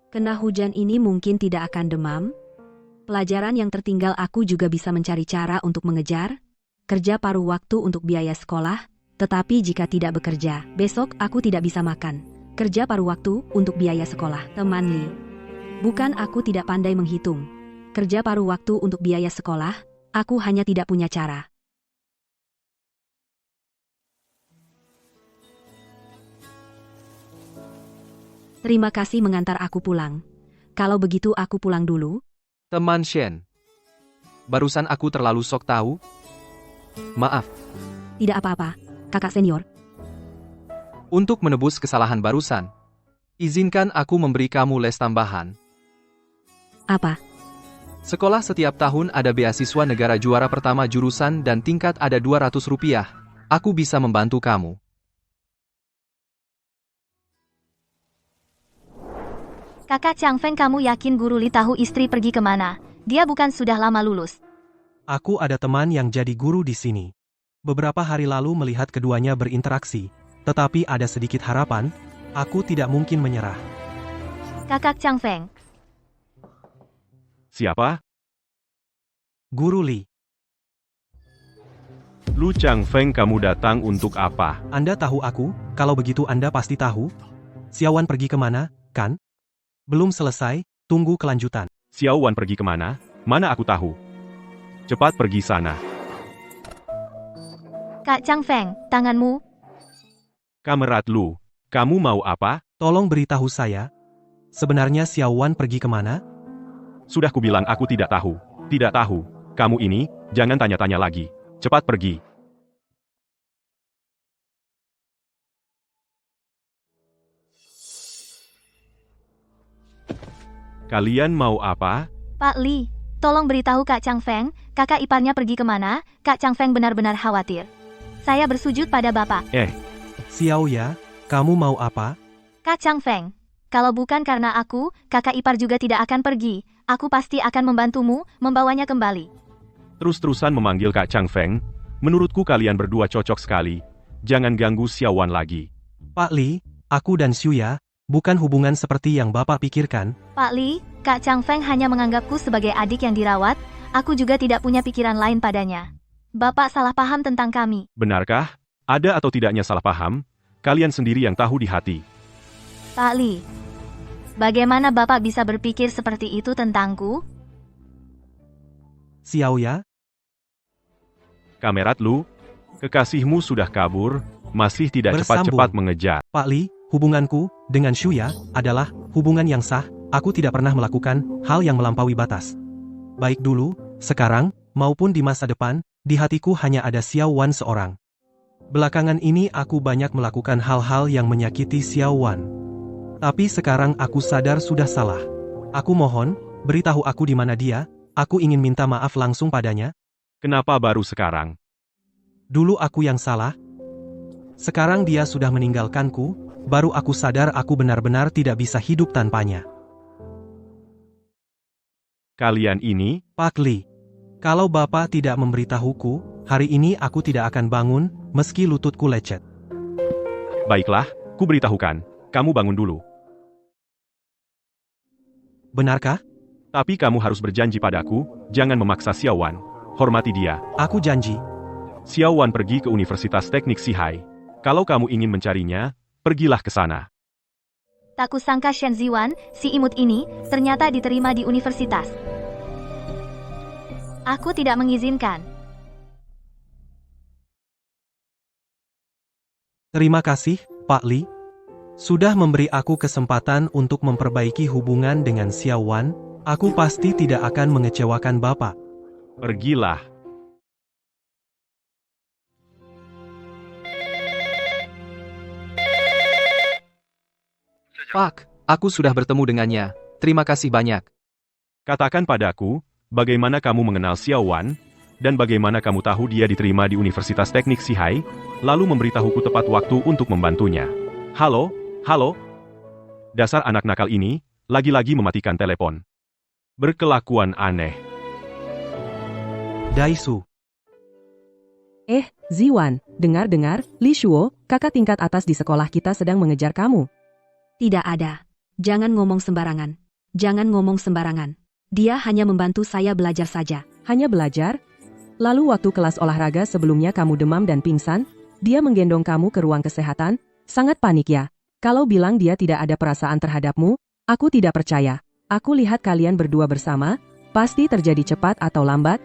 Kena hujan ini mungkin tidak akan demam. Pelajaran yang tertinggal aku juga bisa mencari cara untuk mengejar. Kerja paruh waktu untuk biaya sekolah. Tetapi jika tidak bekerja, besok aku tidak bisa makan. Kerja paruh waktu untuk biaya sekolah. Teman Li, bukan aku tidak pandai menghitung. Kerja paruh waktu untuk biaya sekolah, aku hanya tidak punya cara. Terima kasih mengantar aku pulang. Kalau begitu aku pulang dulu. Teman Shen, barusan aku terlalu sok tahu. Maaf, Tidak apa-apa, kakak senior. untuk menebus kesalahan barusan, izinkan aku memberi kamu les tambahan. Apa? Sekolah setiap tahun ada beasiswa negara juara pertama jurusan dan tingkat ada Rp200. Aku bisa membantu kamu. Kakak Chang Feng, kamu yakin Guru Li tahu istri pergi kemana? Dia bukan sudah lama lulus. Aku ada teman yang jadi guru di sini. Beberapa hari lalu melihat keduanya berinteraksi, tetapi ada sedikit harapan, aku tidak mungkin menyerah. Kakak Chang Feng, Siapa? Guru Li, Lu Chang Feng, kamu datang untuk apa? Anda tahu aku, kalau begitu Anda pasti tahu. Xiaowan pergi kemana, kan? Belum selesai, tunggu kelanjutan. Xiao Wan pergi kemana? Mana aku tahu. Cepat pergi sana. Kak Chang Feng, tanganmu. Kamerat Lu, kamu mau apa? Tolong beritahu saya, sebenarnya Xiaowan pergi kemana? Sudah kubilang aku tidak tahu. Tidak tahu. Kamu ini, jangan tanya-tanya lagi. Cepat pergi. Kalian mau apa? Pak Li, tolong beritahu Kak Chang Feng, kakak iparnya pergi kemana? Kak Chang Feng benar-benar khawatir. Saya bersujud pada Bapak. Xiao ya, kamu mau apa? Kak Chang Feng, kalau bukan karena aku, kakak ipar juga tidak akan pergi. Aku pasti akan membantumu, membawanya kembali. Terus-terusan memanggil Kak Chang Feng. Menurutku kalian berdua cocok sekali. Jangan ganggu Xiaowan lagi. Pak Li, aku dan Xuya, bukan hubungan seperti yang Bapak pikirkan. Pak Li, Kak Chang Feng hanya menganggapku sebagai adik yang dirawat. Aku juga tidak punya pikiran lain padanya. Bapak salah paham tentang kami. Benarkah? Ada atau tidaknya salah paham? Kalian sendiri yang tahu di hati. Pak Li, bagaimana Bapak bisa berpikir seperti itu tentangku? Xiao ya, Kamerat Lu, kekasihmu sudah kabur, masih tidak Bersambung. cepat-cepat mengejar. Pak Li, hubunganku dengan Xuya adalah hubungan yang sah. Aku tidak pernah melakukan hal yang melampaui batas. Baik dulu, sekarang, maupun di masa depan, di hatiku hanya ada Xiao Wan seorang. Belakangan ini aku banyak melakukan hal-hal yang menyakiti Xiao Wan. Tapi sekarang aku sadar sudah salah. Aku mohon, beritahu aku di mana dia. Aku ingin minta maaf langsung padanya. Kenapa baru sekarang? Dulu aku yang salah. Sekarang dia sudah meninggalkanku, baru aku sadar aku benar-benar tidak bisa hidup tanpanya. Kalian ini, Pak Li, kalau Bapak tidak memberitahuku, hari ini aku tidak akan bangun, meski lututku lecet. baiklah, ku beritahukan. Kamu bangun dulu. Benarkah? Tapi kamu harus berjanji padaku, jangan memaksa Xiaowan. Hormati dia. Aku janji. Xiaowan pergi ke Universitas Teknik Sihai. Kalau kamu ingin mencarinya, pergilah ke sana. Tak kusangka Shen Ziwan, si imut ini, ternyata diterima di universitas. Aku tidak mengizinkan. Terima kasih, Pak Li. Sudah memberi aku kesempatan untuk memperbaiki hubungan dengan Xiao Wan. Aku pasti tidak akan mengecewakan Bapak. Pergilah. Pak, aku sudah bertemu dengannya. Terima kasih banyak. Katakan padaku, bagaimana kamu mengenal Xiao Wan, dan bagaimana kamu tahu dia diterima di Universitas Teknik Sihai, lalu memberitahuku tepat waktu untuk membantunya. Halo, halo? Dasar anak nakal ini, lagi-lagi mematikan telepon. Berkelakuan aneh. Daisu. Ziwan, dengar-dengar, Li Shuo, kakak tingkat atas di sekolah kita sedang mengejar kamu. Tidak ada. Jangan ngomong sembarangan. Jangan ngomong sembarangan. Dia hanya membantu saya belajar saja. Hanya belajar? Lalu waktu kelas olahraga sebelumnya kamu demam dan pingsan, dia menggendong kamu ke ruang kesehatan, sangat panik ya. Kalau bilang dia tidak ada perasaan terhadapmu, aku tidak percaya. Aku lihat kalian berdua bersama, pasti terjadi cepat atau lambat.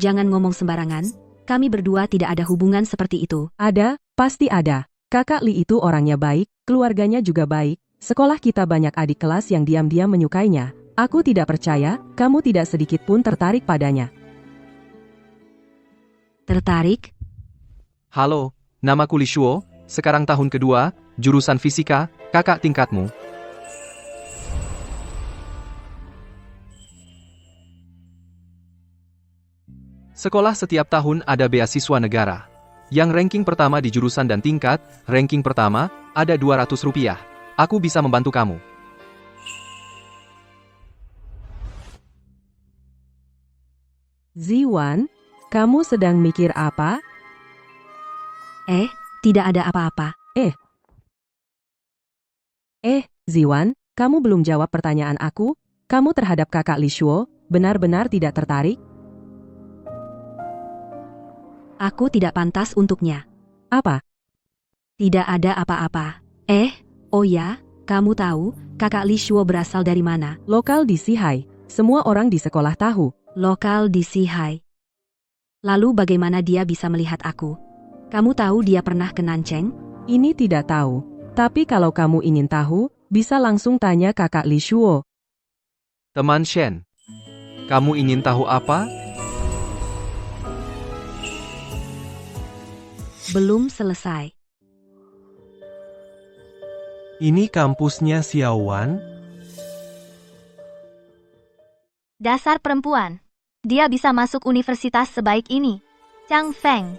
Jangan ngomong sembarangan. Kami berdua tidak ada hubungan seperti itu. Ada, pasti ada. Kakak Li itu orangnya baik, keluarganya juga baik. Sekolah kita banyak adik kelas yang diam-diam menyukainya. Aku tidak percaya, kamu tidak sedikit pun tertarik padanya. Tertarik? Halo, namaku Li Shuo, sekarang tahun kedua, jurusan fisika, kakak tingkatmu. Sekolah setiap tahun ada beasiswa negara. Yang ranking pertama di jurusan dan tingkat, ranking pertama, ada 200 rupiah. Aku bisa membantu kamu. Ziwan, kamu sedang mikir apa? Tidak ada apa-apa. Ziwan, kamu belum jawab pertanyaan aku? Kamu terhadap kakak Li Shuo, benar-benar tidak tertarik? Aku tidak pantas untuknya. Apa? Tidak ada apa-apa. Oh ya, kamu tahu, kakak Li Shuo berasal dari mana? Lokal di Sihai. Semua orang di sekolah tahu. Lokal di Sihai. Lalu bagaimana dia bisa melihat aku? Kamu tahu dia pernah ke Nancheng? Ini tidak tahu. Tapi kalau kamu ingin tahu, bisa langsung tanya kakak Li Shuo. Teman Shen, kamu ingin tahu apa? Belum selesai. Ini kampusnya Xiao Wan? Dasar perempuan. Dia bisa masuk universitas sebaik ini. Chang Feng,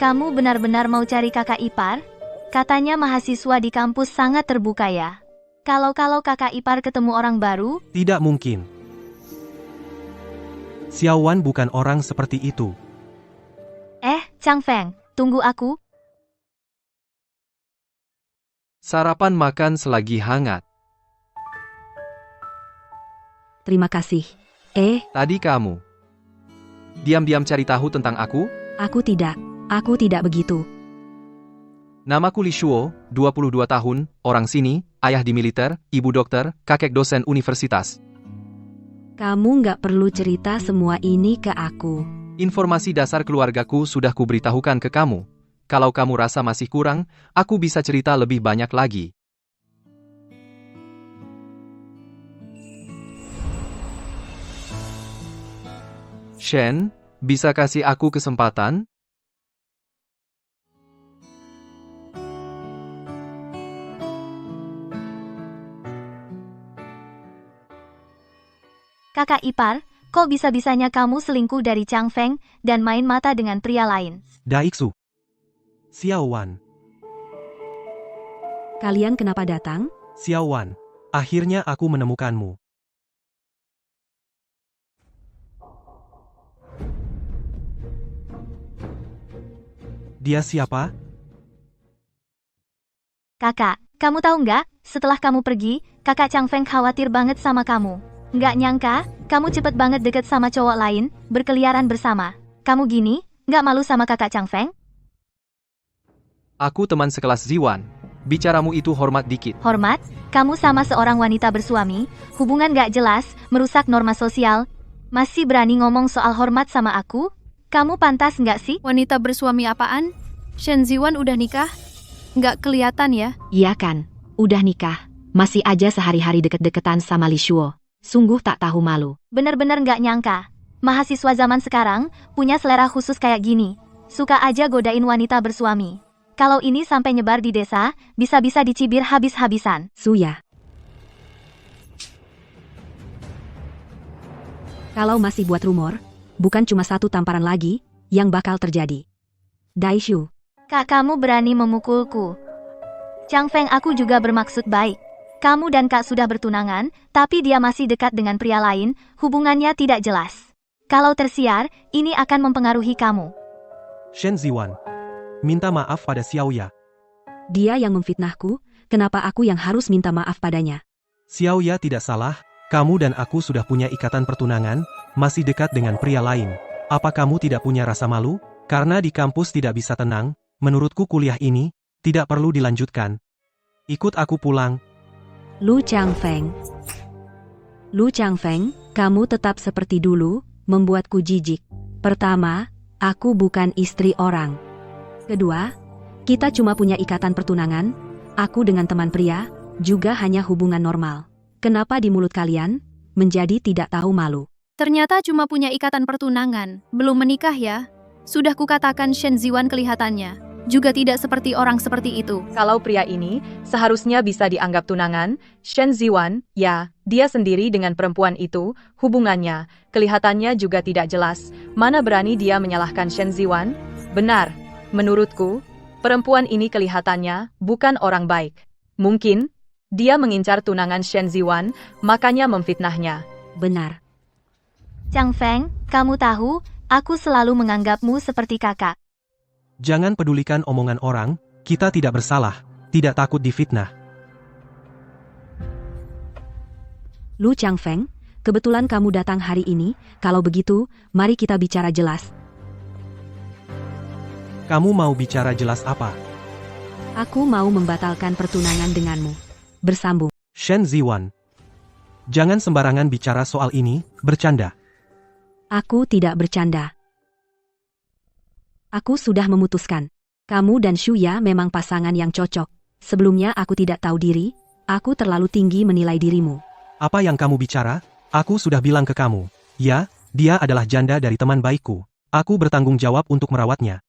kamu benar-benar mau cari kakak ipar? Katanya mahasiswa di kampus sangat terbuka ya. Kalau kakak ipar ketemu orang baru, Tidak mungkin. Xiao Wan bukan orang seperti itu. Chang Feng, tunggu aku. Sarapan makan selagi hangat. Terima kasih. Tadi kamu diam-diam cari tahu tentang aku? Aku tidak begitu. Namaku Li Shuo, 22 tahun, orang sini, ayah di militer, ibu dokter, kakek dosen universitas. Kamu nggak perlu cerita semua ini ke aku. Informasi dasar keluargaku sudah kuberitahukan ke kamu. Kalau kamu rasa masih kurang, aku bisa cerita lebih banyak lagi. Shen, bisa kasih aku kesempatan? Kakak ipar, kok bisa-bisanya kamu selingkuh dari Chang Feng dan main mata dengan pria lain? Daiksu. Xiao Wan. Kalian kenapa datang? Xiao Wan. Akhirnya aku menemukanmu. Dia siapa? Kakak, kamu tahu nggak? Setelah kamu pergi, kakak Chang Feng khawatir banget sama kamu. Nggak nyangka, kamu cepet banget deket sama cowok lain, berkeliaran bersama. Kamu gini, nggak malu sama kakak Chang Feng? Aku teman sekelas Ziwan. Bicaramu itu hormat dikit. Hormat? Kamu sama seorang wanita bersuami, hubungan nggak jelas, merusak norma sosial. Masih berani ngomong soal hormat sama aku? Kamu pantas nggak sih? Wanita bersuami apaan? Shen Ziwan udah nikah? Nggak kelihatan ya? Iya kan, udah nikah. Masih aja sehari-hari deket-deketan sama Li Shuo. Sungguh tak tahu malu. Bener-bener nggak nyangka. Mahasiswa zaman sekarang punya selera khusus kayak gini. Suka aja godain wanita bersuami. Kalau ini sampai nyebar di desa, bisa-bisa dicibir habis-habisan. Suya. Kalau masih buat rumor, bukan cuma satu tamparan lagi yang bakal terjadi. Daishu, Kak, kamu berani memukulku. Chang Feng, aku juga bermaksud baik. Kamu dan Kak sudah bertunangan, tapi dia masih dekat dengan pria lain, hubungannya tidak jelas. Kalau tersiar, ini akan mempengaruhi kamu. Shen Ziwan, minta maaf pada Xiaoya. dia yang memfitnahku, kenapa aku yang harus minta maaf padanya? Xiaoya tidak salah, kamu dan aku sudah punya ikatan pertunangan, masih dekat dengan pria lain. Apa kamu tidak punya rasa malu? Karena di kampus tidak bisa tenang, menurutku kuliah ini tidak perlu dilanjutkan. Ikut aku pulang. Lu Changfeng. Lu Changfeng, kamu tetap seperti dulu, membuatku jijik. Pertama, aku bukan istri orang. Kedua, kita cuma punya ikatan pertunangan, aku dengan teman pria, juga hanya hubungan normal. Kenapa di mulut kalian, menjadi tidak tahu malu? Ternyata cuma punya ikatan pertunangan, belum menikah ya. Sudah kukatakan Shen Ziwan kelihatannya juga tidak seperti orang seperti itu. Kalau pria ini seharusnya bisa dianggap tunangan, Shen Ziwan, ya, dia sendiri dengan perempuan itu, hubungannya, kelihatannya juga tidak jelas. Mana berani dia menyalahkan Shen Ziwan? Benar, menurutku, perempuan ini kelihatannya bukan orang baik. Mungkin, dia mengincar tunangan Shen Ziwan, makanya memfitnahnya. Benar. Chang Feng, kamu tahu, aku selalu menganggapmu seperti kakak. Jangan pedulikan omongan orang, kita tidak bersalah, tidak takut difitnah. Lu Changfeng, kebetulan kamu datang hari ini, kalau begitu, mari kita bicara jelas. Kamu mau bicara jelas apa? Aku mau membatalkan pertunangan denganmu. Bersambung. Shen Ziwan. Jangan sembarangan bicara soal ini, bercanda. Aku tidak bercanda. Aku sudah memutuskan. Kamu dan Shuya memang pasangan yang cocok. Sebelumnya aku tidak tahu diri, aku terlalu tinggi menilai dirimu. Apa yang kamu bicara? Aku sudah bilang ke kamu. Ya, dia adalah janda dari teman baikku. Aku bertanggung jawab untuk merawatnya.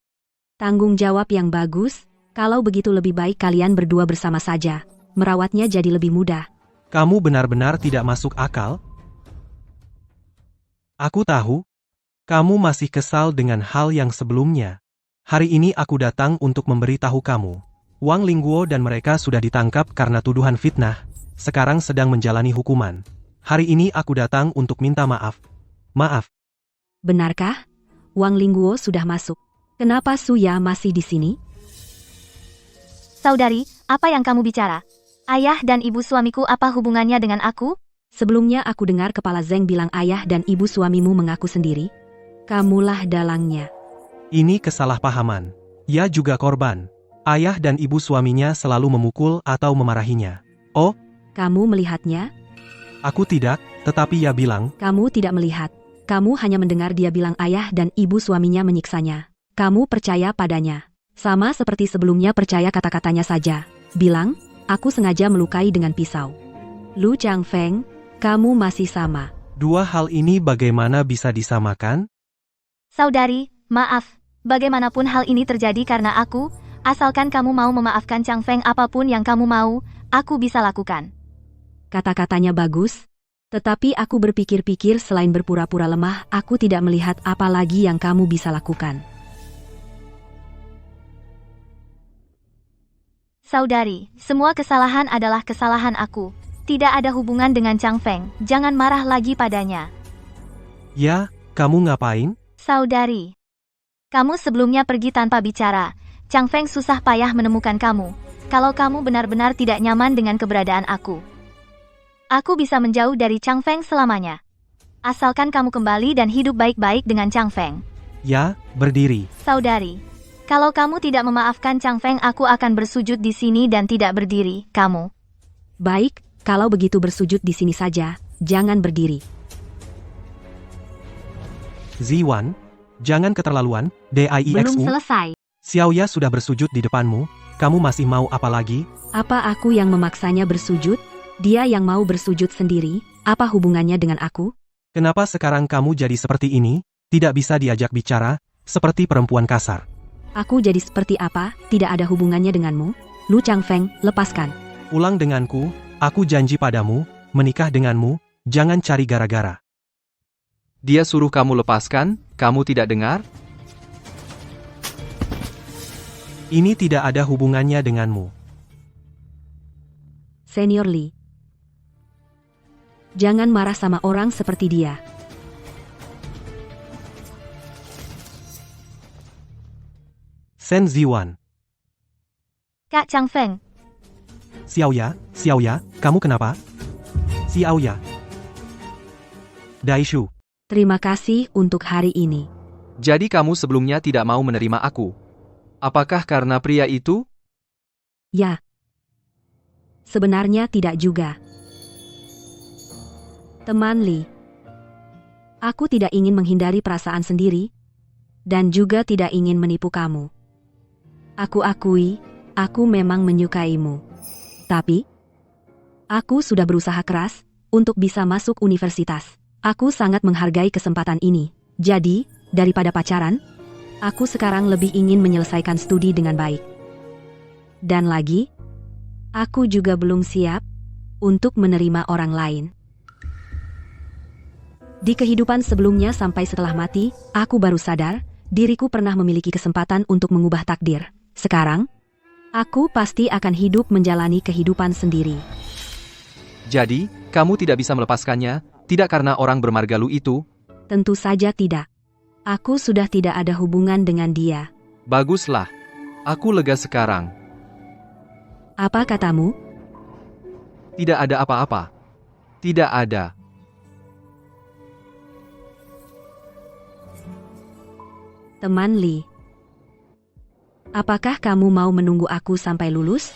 Tanggung jawab yang bagus, kalau begitu lebih baik kalian berdua bersama saja. Merawatnya jadi lebih mudah. Kamu benar-benar tidak masuk akal? Aku tahu. Kamu masih kesal dengan hal yang sebelumnya. Hari ini aku datang untuk memberitahu kamu. Wang Lingguo dan mereka sudah ditangkap karena tuduhan fitnah. Sekarang sedang menjalani hukuman. Hari ini aku datang untuk minta maaf. Maaf. Benarkah? Wang Lingguo sudah masuk. Kenapa Suya masih di sini? Saudari, apa yang kamu bicara? Ayah dan ibu suamiku apa hubungannya dengan aku? Sebelumnya aku dengar kepala Zeng bilang ayah dan ibu suamimu mengaku sendiri. Kamulah dalangnya. Ini kesalahpahaman. Ia juga korban. Ayah dan ibu suaminya selalu memukul atau memarahinya. Oh, kamu melihatnya? Aku tidak, tetapi ia bilang. Kamu tidak melihat. Kamu hanya mendengar dia bilang ayah dan ibu suaminya menyiksanya. Kamu percaya padanya. Sama seperti sebelumnya percaya kata-katanya saja. Bilang, aku sengaja melukai dengan pisau. Lu Changfeng, kamu masih sama. Dua hal ini bagaimana bisa disamakan? Saudari, maaf. Bagaimanapun hal ini terjadi karena aku, asalkan kamu mau memaafkan Chang Feng apapun yang kamu mau, aku bisa lakukan. Kata-katanya bagus, tetapi aku berpikir-pikir selain berpura-pura lemah, aku tidak melihat apa lagi yang kamu bisa lakukan. Saudari, semua kesalahan adalah kesalahan aku. Tidak ada hubungan dengan Chang Feng, jangan marah lagi padanya. Ya, kamu ngapain? Saudari, kamu sebelumnya pergi tanpa bicara. Chang Feng susah payah menemukan kamu. Kalau kamu benar-benar tidak nyaman dengan keberadaan aku bisa menjauh dari Chang Feng selamanya. Asalkan kamu kembali dan hidup baik-baik dengan Chang Feng. Ya, berdiri. Saudari, kalau kamu tidak memaafkan Chang Feng, aku akan bersujud di sini dan tidak berdiri, kamu. Baik, kalau begitu bersujud di sini saja, jangan berdiri. Ziwan, jangan keterlaluan, DIEXU. Belum selesai. Xiaoya sudah bersujud di depanmu, kamu masih mau apa lagi? Apa aku yang memaksanya bersujud? Dia yang mau bersujud sendiri, apa hubungannya dengan aku? Kenapa sekarang kamu jadi seperti ini? Tidak bisa diajak bicara, seperti perempuan kasar. Aku jadi seperti apa? Tidak ada hubungannya denganmu. Lu Changfeng, lepaskan. Ulang denganku, aku janji padamu, menikah denganmu, jangan cari gara-gara. Dia suruh kamu lepaskan, kamu tidak dengar? Ini tidak ada hubungannya denganmu. Senior Lee. Jangan marah sama orang seperti dia. Shen Ziwan. Kak Chang Feng, Xiao Ya, kamu kenapa? Xiao Ya. Daishu. Terima kasih untuk hari ini. Jadi kamu sebelumnya tidak mau menerima aku. Apakah karena pria itu? Ya. Sebenarnya tidak juga. Teman Lee. Aku tidak ingin menghindari perasaan sendiri, dan juga tidak ingin menipu kamu. Aku akui, aku memang menyukaimu. Tapi, aku sudah berusaha keras untuk bisa masuk universitas. Aku sangat menghargai kesempatan ini. Jadi, daripada pacaran, aku sekarang lebih ingin menyelesaikan studi dengan baik. Dan lagi, aku juga belum siap untuk menerima orang lain. Di kehidupan sebelumnya sampai setelah mati, aku baru sadar, diriku pernah memiliki kesempatan untuk mengubah takdir. Sekarang, aku pasti akan hidup menjalani kehidupan sendiri. Jadi, kamu tidak bisa melepaskannya, tidak karena orang bermargalu itu? Tentu saja tidak. Aku sudah tidak ada hubungan dengan dia. Baguslah. Aku lega sekarang. Apa katamu? Tidak ada apa-apa. Tidak ada. Teman Lee. Apakah kamu mau menunggu aku sampai lulus?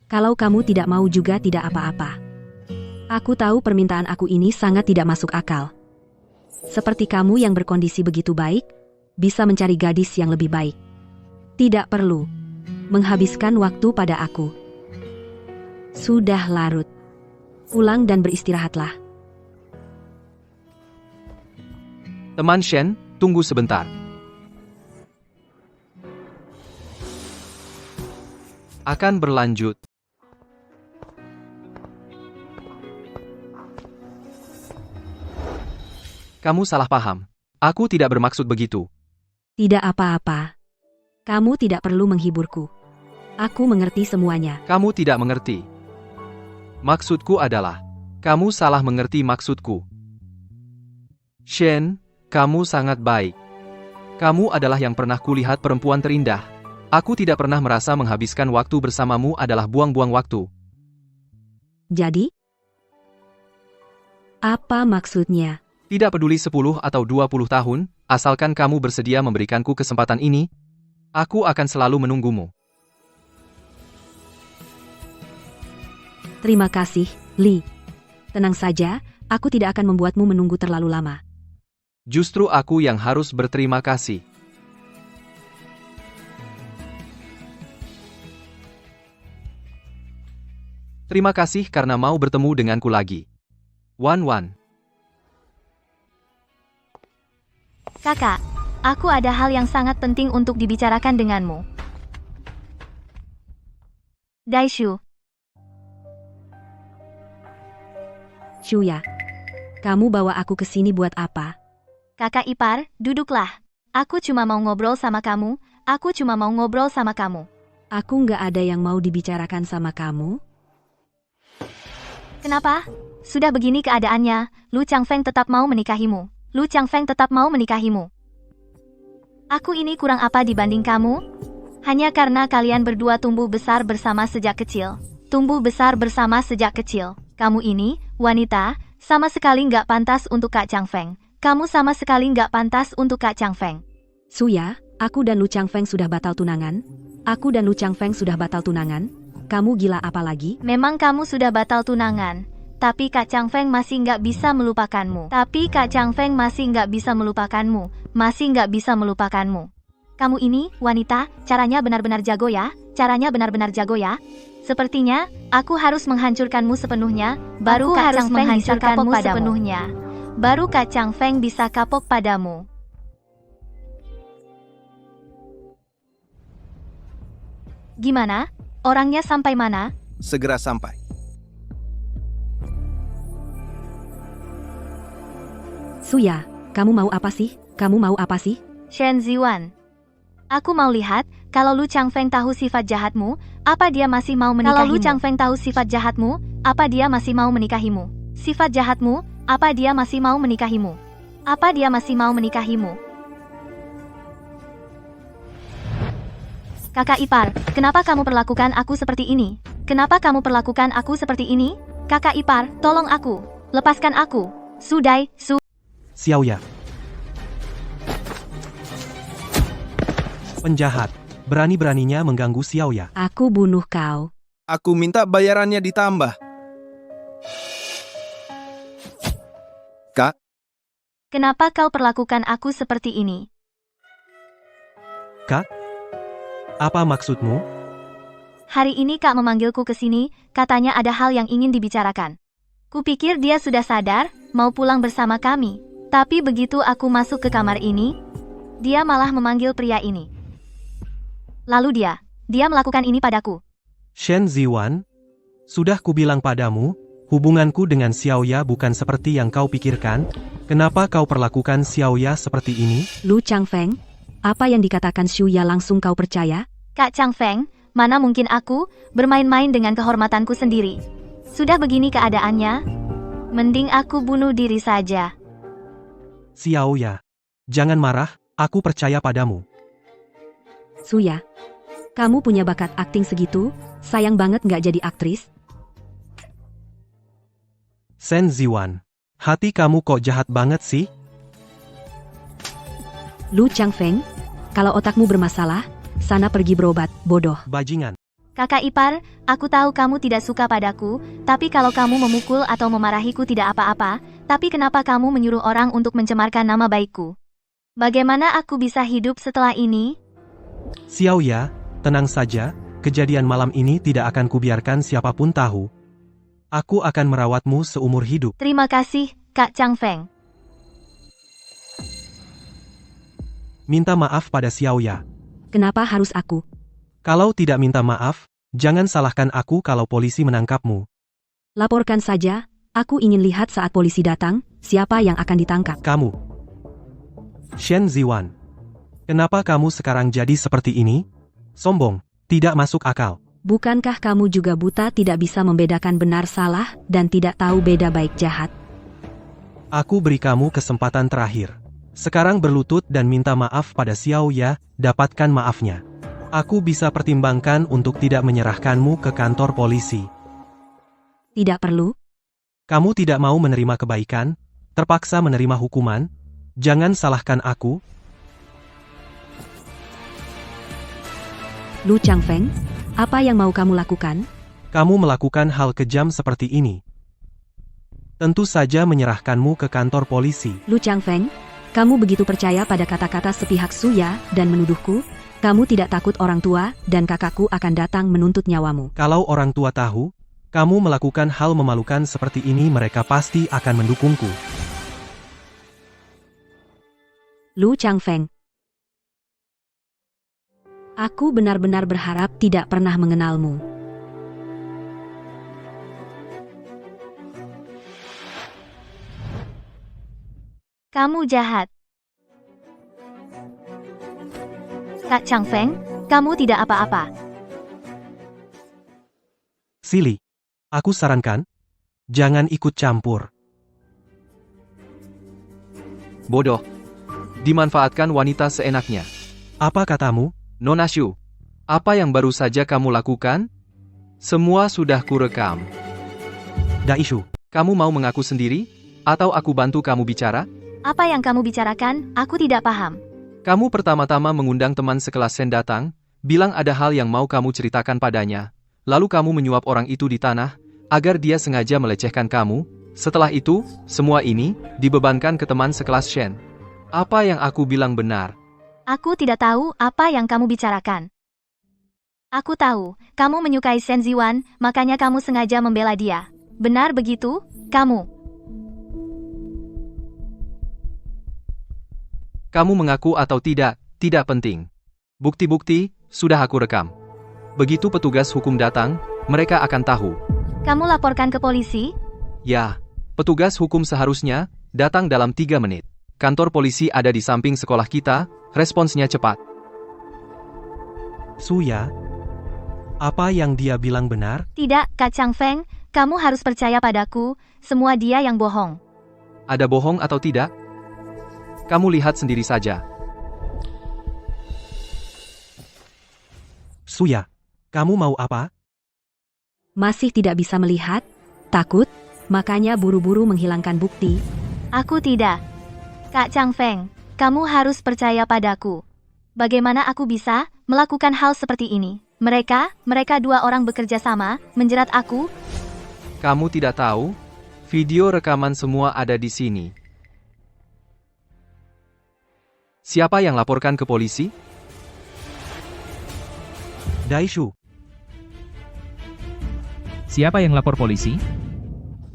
Kalau kamu tidak mau juga tidak apa-apa. Aku tahu permintaan aku ini sangat tidak masuk akal. Seperti kamu yang berkondisi begitu baik, bisa mencari gadis yang lebih baik. Tidak perlu menghabiskan waktu pada aku. Sudah larut. Pulang dan beristirahatlah. Teman Shen, tunggu sebentar. Akan berlanjut. Kamu salah paham. Aku tidak bermaksud begitu. Tidak apa-apa. Kamu tidak perlu menghiburku. Aku mengerti semuanya. Kamu tidak mengerti. Maksudku adalah, kamu salah mengerti maksudku. Shen, kamu sangat baik. Kamu adalah yang pernah kulihat perempuan terindah. Aku tidak pernah merasa menghabiskan waktu bersamamu adalah buang-buang waktu. Jadi? Apa maksudnya? Tidak peduli 10 atau 20 tahun, asalkan kamu bersedia memberikanku kesempatan ini, aku akan selalu menunggumu. Terima kasih, Lee. Tenang saja, aku tidak akan membuatmu menunggu terlalu lama. Justru aku yang harus berterima kasih. Terima kasih karena mau bertemu denganku lagi. Wan. kakak, aku ada hal yang sangat penting untuk dibicarakan denganmu. Daishu, Shuya, kamu bawa aku ke sini buat apa? kakak ipar, duduklah. Aku cuma mau ngobrol sama kamu, Aku nggak ada yang mau dibicarakan sama kamu. Kenapa? Sudah begini keadaannya, Lu Changfeng tetap mau menikahimu. Aku ini kurang apa dibanding kamu? Hanya karena kalian berdua tumbuh besar bersama sejak kecil. Kamu ini, wanita, sama sekali nggak pantas untuk Kak Changfeng. Suya, aku dan Lu Changfeng sudah batal tunangan. Kamu gila apa lagi? Memang kamu sudah batal tunangan, tapi Kak Changfeng masih nggak bisa melupakanmu. Kamu ini, wanita, caranya benar-benar jago ya. Sepertinya, aku harus menghancurkanmu sepenuhnya, baru Kak Changfeng bisa kapok padamu. Gimana? Orangnya sampai mana? Segera sampai. Suya, kamu mau apa sih? Kamu mau apa sih? Shen Ziwan. Aku mau lihat, kalau Lu Changfeng tahu sifat jahatmu, apa dia masih mau menikahimu? Kalau Lu Changfeng tahu sifat jahatmu, apa dia masih mau menikahimu? Sifat jahatmu, apa dia masih mau menikahimu? Apa dia masih mau menikahimu? Kakak ipar, kenapa kamu perlakukan aku seperti ini? Kenapa kamu perlakukan aku seperti ini? Kakak ipar, tolong aku. Lepaskan aku. Sudai, Xiaoya. Penjahat, berani-beraninya mengganggu Xiaoya. Aku bunuh kau. Aku minta bayarannya ditambah. Kak, Kenapa kau perlakukan aku seperti ini? Kak? Apa maksudmu? Hari ini Kak memanggilku ke sini, katanya ada hal yang ingin dibicarakan. Kupikir dia sudah sadar, mau pulang bersama kami. Tapi begitu aku masuk ke kamar ini, dia malah memanggil pria ini. Lalu dia melakukan ini padaku. Shen Ziwan, sudah kubilang padamu, hubunganku dengan Xiaoya bukan seperti yang kau pikirkan. Kenapa kau perlakukan Xiaoya seperti ini? Lu Changfeng, apa yang dikatakan Shuya langsung kau percaya? Kak Changfeng, mana mungkin aku bermain-main dengan kehormatanku sendiri. Sudah begini keadaannya, mending aku bunuh diri saja. Xiaoya, jangan marah, aku percaya padamu. Suya, kamu punya bakat akting segitu, sayang banget nggak jadi aktris. Shen Ziwan, hati kamu kok jahat banget sih? Lu Changfeng, kalau otakmu bermasalah, sana pergi berobat, bodoh. Bajingan. Kakak ipar, aku tahu kamu tidak suka padaku, tapi kalau kamu memukul atau memarahiku tidak apa-apa, tapi kenapa kamu menyuruh orang untuk mencemarkan nama baikku? Bagaimana aku bisa hidup setelah ini? Xiaoya, tenang saja, kejadian malam ini tidak akan kubiarkan siapapun tahu. Aku akan merawatmu seumur hidup. Terima kasih, Kak Changfeng. Minta maaf pada Xiaoya. Kenapa harus aku? Kalau tidak minta maaf, jangan salahkan aku kalau polisi menangkapmu. Laporkan saja, aku ingin lihat saat polisi datang, siapa yang akan ditangkap. Kamu. Shen Ziwan. Kenapa kamu sekarang jadi seperti ini? Sombong, tidak masuk akal. Bukankah kamu juga buta tidak bisa membedakan benar salah dan tidak tahu beda baik jahat? Aku beri kamu kesempatan terakhir. Sekarang berlutut dan minta maaf pada Xiaoya, dapatkan maafnya. Aku bisa pertimbangkan untuk tidak menyerahkanmu ke kantor polisi. Tidak perlu. Kamu tidak mau menerima kebaikan, terpaksa menerima hukuman. Jangan salahkan aku. Lu Changfeng, apa yang mau kamu lakukan? Kamu melakukan hal kejam seperti ini. Tentu saja menyerahkanmu ke kantor polisi. Lu Changfeng, kamu begitu percaya pada kata-kata sepihak Suya dan menuduhku? Kamu tidak takut orang tua dan kakakku akan datang menuntut nyawamu. Kalau orang tua tahu, kamu melakukan hal memalukan seperti ini, mereka pasti akan mendukungku. Lu Changfeng. Aku benar-benar berharap tidak pernah mengenalmu. Kamu jahat. Kak Changfeng, kamu tidak apa-apa. Silly. Aku sarankan, jangan ikut campur. Bodoh. Dimanfaatkan wanita seenaknya. Apa katamu? Nona Shu, apa yang baru saja kamu lakukan? Semua sudah kurekam. Daishu. Kamu mau mengaku sendiri? Atau aku bantu kamu bicara? Apa yang kamu bicarakan? Aku tidak paham. Kamu pertama-tama mengundang teman sekelas Shen datang, bilang ada hal yang mau kamu ceritakan padanya. Lalu kamu menyuap orang itu di tanah, agar dia sengaja melecehkan kamu. Setelah itu, semua ini dibebankan ke teman sekelas Shen. Apa yang aku bilang benar? Aku tidak tahu apa yang kamu bicarakan. Aku tahu, kamu menyukai Shen Ziwan, makanya kamu sengaja membela dia. Benar begitu, kamu? Kamu mengaku atau tidak penting. Bukti-bukti, sudah aku rekam. Begitu petugas hukum datang, mereka akan tahu. Kamu laporkan ke polisi? Ya, petugas hukum seharusnya Datang dalam 3 menit. Kantor polisi ada di samping sekolah kita, responsnya cepat. Suya, apa yang dia bilang benar? Tidak, Kak Chang Feng, kamu harus percaya padaku, semua dia yang bohong. Ada bohong atau tidak? Kamu lihat sendiri saja. Suya, kamu mau apa? Masih tidak bisa melihat? Takut? Makanya buru-buru menghilangkan bukti. Aku tidak. Kak Chang Feng, kamu harus percaya padaku. Bagaimana aku bisa melakukan hal seperti ini? Mereka 2 orang bekerja sama, menjerat aku. Kamu tidak tahu? Video rekaman semua ada di sini. Siapa yang laporkan ke polisi? Daishu, Siapa yang lapor polisi?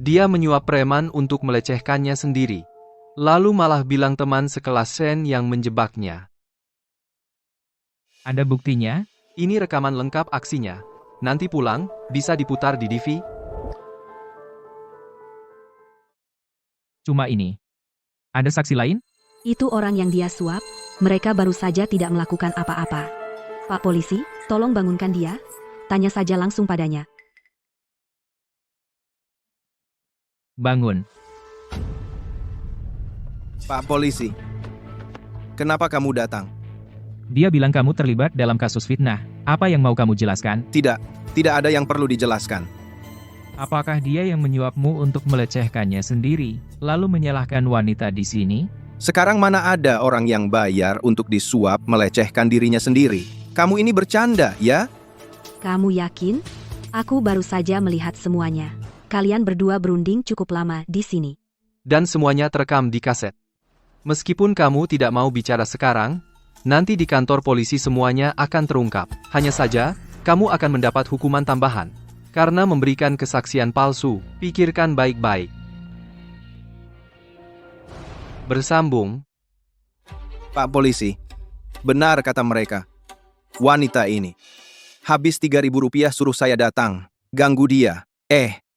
Dia menyuap preman untuk melecehkannya sendiri. Lalu malah bilang teman sekelas Shen yang menjebaknya. Ada buktinya? Ini rekaman lengkap aksinya. Nanti pulang, bisa diputar di DV. Cuma ini. Ada saksi lain? Itu orang yang dia suap, mereka baru saja tidak melakukan apa-apa. Pak polisi, tolong bangunkan dia. Tanya saja langsung padanya. Bangun. Pak polisi. Kenapa kamu datang? Dia bilang kamu terlibat dalam kasus fitnah. Apa yang mau kamu jelaskan? Tidak ada yang perlu dijelaskan. Apakah dia yang menyuapmu untuk melecehkannya sendiri, lalu menyalahkan wanita di sini? Sekarang mana ada orang yang bayar untuk disuap melecehkan dirinya sendiri? Kamu ini bercanda, ya? Kamu yakin? Aku baru saja melihat semuanya. Kalian berdua berunding cukup lama di sini. Dan semuanya terekam di kaset. Meskipun kamu tidak mau bicara sekarang, nanti di kantor polisi semuanya akan terungkap. Hanya saja, kamu akan mendapat hukuman tambahan. Karena memberikan kesaksian palsu, pikirkan baik-baik. Bersambung. Pak polisi, benar kata mereka. Wanita ini. Habis 3.000 rupiah suruh saya datang. Ganggu dia.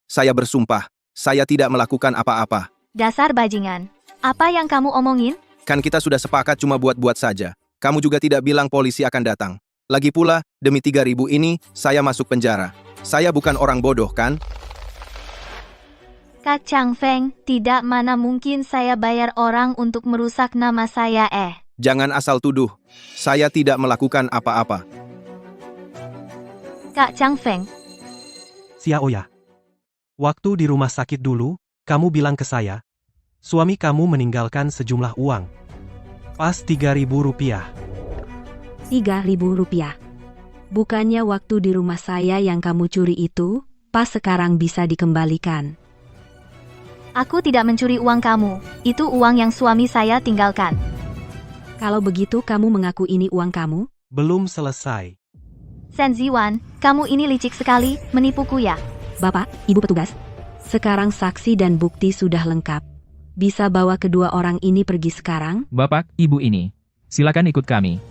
Saya bersumpah. Saya tidak melakukan apa-apa. Dasar bajingan. Apa yang kamu omongin? Kan kita sudah sepakat cuma buat-buat saja. Kamu juga tidak bilang polisi akan datang. Lagi pula, demi 3.000 ini, saya masuk penjara. Saya bukan orang bodoh, kan? Kak Chang Feng, tidak, mana mungkin saya bayar orang untuk merusak nama saya. Jangan asal tuduh. Saya tidak melakukan apa-apa. Kak Chang Feng, Xiaoya. Waktu di rumah sakit dulu, kamu bilang ke saya, suami kamu meninggalkan sejumlah uang. Pas 3.000 rupiah. 3.000 rupiah. Bukannya waktu di rumah saya yang kamu curi itu, pas sekarang bisa dikembalikan. aku tidak mencuri uang kamu. Itu uang yang suami saya tinggalkan. Kalau begitu kamu mengaku ini uang kamu? Belum selesai. Shen Ziwan, kamu ini licik sekali, menipuku ya. Bapak, Ibu petugas. Sekarang saksi dan bukti sudah lengkap. Bisa bawa kedua orang ini pergi sekarang? Bapak, Ibu ini. Silakan ikut kami.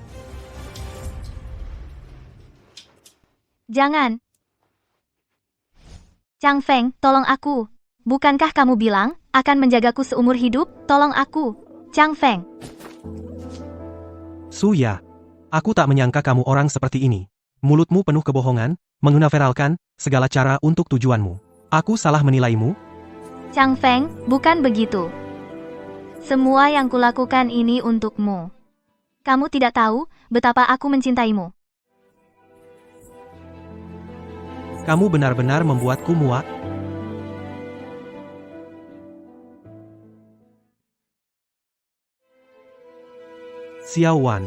Jangan. Chang Feng, tolong aku. Bukankah kamu bilang akan menjagaku seumur hidup? Tolong aku. Chang Feng. Suya, aku tak menyangka kamu orang seperti ini. Mulutmu penuh kebohongan, mengunaveralkan segala cara untuk tujuanmu. Aku salah menilaimu? Chang Feng, bukan begitu. Semua yang kulakukan ini untukmu. Kamu tidak tahu betapa aku mencintaimu. Kamu benar-benar membuatku muak. Xiao Wan.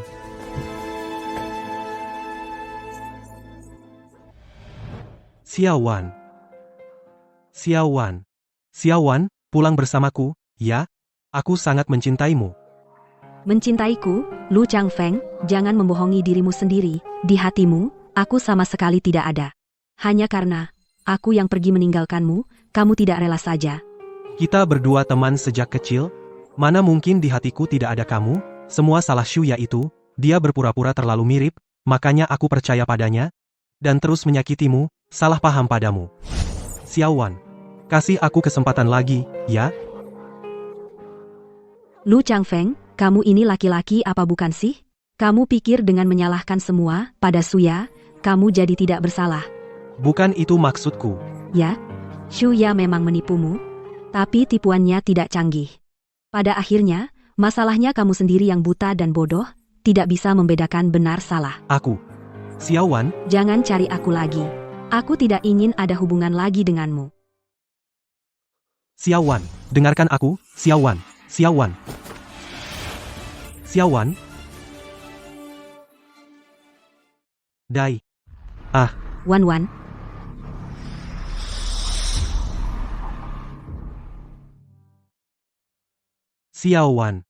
Xiao Wan. Xiao Wan. Xiao Wan, pulang bersamaku, ya? Aku sangat mencintaimu. Mencintaiku, Lu Chang Feng, jangan membohongi dirimu sendiri. Di hatimu, aku sama sekali tidak ada. Hanya karena aku yang pergi meninggalkanmu, kamu tidak rela saja. Kita berdua teman sejak kecil. Mana mungkin di hatiku tidak ada kamu? Semua salah Shuya itu. Dia berpura-pura terlalu mirip, makanya aku percaya padanya. Dan terus menyakitimu, salah paham padamu. Xiao Wan, kasih aku kesempatan lagi, ya? Lu Changfeng, kamu ini laki-laki apa bukan sih? Kamu pikir dengan menyalahkan semua pada Suya, kamu jadi tidak bersalah. Bukan itu maksudku. Ya, Shuya memang menipumu, tapi tipuannya tidak canggih. Pada akhirnya, masalahnya kamu sendiri yang buta dan bodoh, tidak bisa membedakan benar salah. Aku. Xiao Wan, Jangan cari aku lagi. Aku tidak ingin ada hubungan lagi denganmu. Xiao Wan, dengarkan aku, Xiao Wan, Xiao Wan. Xiao Wan. Dai. Wan. Xiao Wan.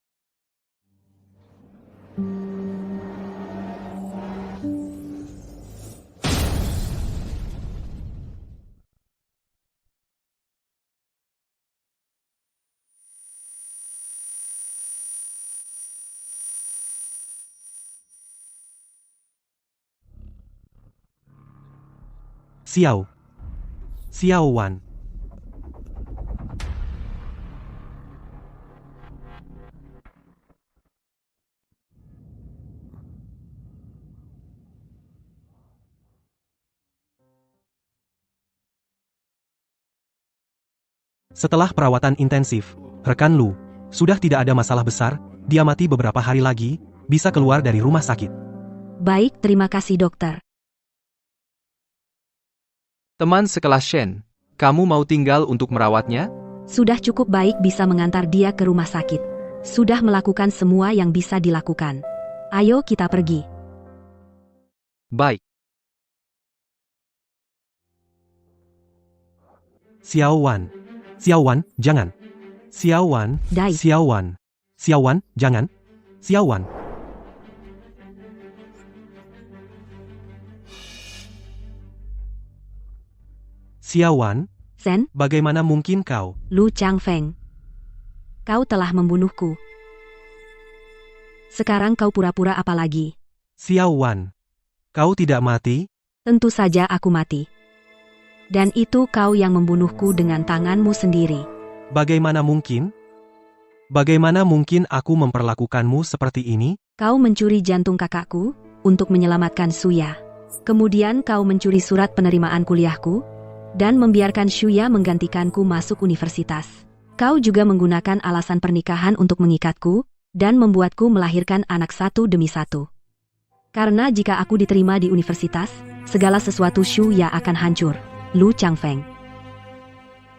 Xiao Wan. Setelah perawatan intensif, rekan Lu, sudah tidak ada masalah besar, dia mati beberapa hari lagi, bisa keluar dari rumah sakit. Baik, terima kasih dokter. Teman sekelas Shen, kamu mau tinggal untuk merawatnya? Sudah cukup baik bisa mengantar dia ke rumah sakit. Sudah melakukan semua yang bisa dilakukan. Ayo kita pergi. Baik. Xiao Wan. Xiao Wan, jangan. Xiao Wan. Dai. Xiao Wan. Xiao Wan, jangan. Xiao Wan. Xiao Wan, Sen, bagaimana mungkin kau? Lu Changfeng. Kau telah membunuhku. Sekarang kau pura-pura apa lagi? Xiao Wan, kau tidak mati? Tentu saja aku mati. Dan itu kau yang membunuhku dengan tanganmu sendiri. Bagaimana mungkin? Bagaimana mungkin aku memperlakukanmu seperti ini? Kau mencuri jantung kakakku untuk menyelamatkan Suya. Kemudian kau mencuri surat penerimaan kuliahku dan membiarkan Shuya menggantikanku masuk universitas. Kau juga menggunakan alasan pernikahan untuk mengikatku dan membuatku melahirkan anak satu demi satu. Karena jika aku diterima di universitas, segala sesuatu Shuya akan hancur. Lu Changfeng.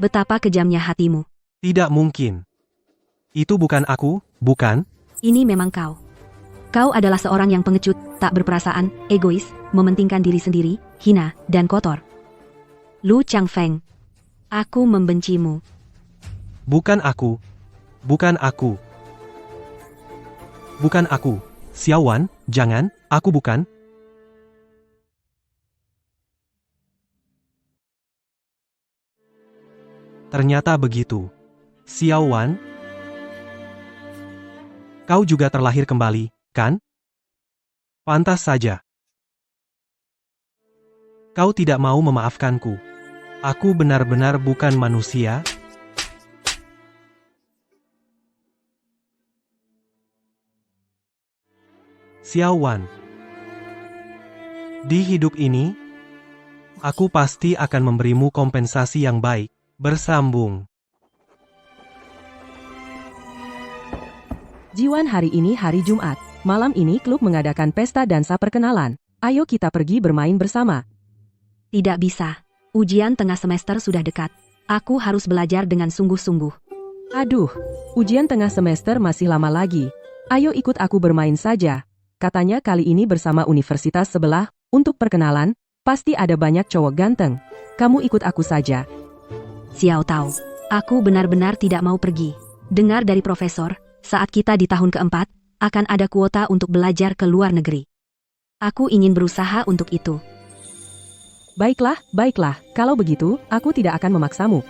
Betapa kejamnya hatimu. Tidak mungkin. Itu bukan aku, bukan? Ini memang kau. Kau adalah seorang yang pengecut, tak berperasaan, egois, mementingkan diri sendiri, hina, dan kotor. Lu Changfeng. Aku membencimu. Bukan aku. Bukan aku. Bukan aku. Xiao Wan, jangan, aku bukan. Ternyata begitu. Xiao Wan, kau juga terlahir kembali, kan? Pantas saja. Kau tidak mau memaafkanku. Aku benar-benar bukan manusia. Xiao Wan, di hidup ini, aku pasti akan memberimu kompensasi yang baik. Bersambung. Jiwan, hari ini hari Jumat. Malam ini klub mengadakan pesta dansa perkenalan. Ayo kita pergi bermain bersama. Tidak bisa. Ujian tengah semester sudah dekat. Aku harus belajar dengan sungguh-sungguh. Aduh, ujian tengah semester masih lama lagi. Ayo ikut aku bermain saja. Katanya kali ini bersama universitas sebelah, untuk perkenalan, pasti ada banyak cowok ganteng. Kamu ikut aku saja. Xiao Tao, aku benar-benar tidak mau pergi. Dengar dari profesor, saat kita di tahun keempat, akan ada kuota untuk belajar ke luar negeri. Aku ingin berusaha untuk itu. Baiklah, kalau begitu, aku tidak akan memaksamu.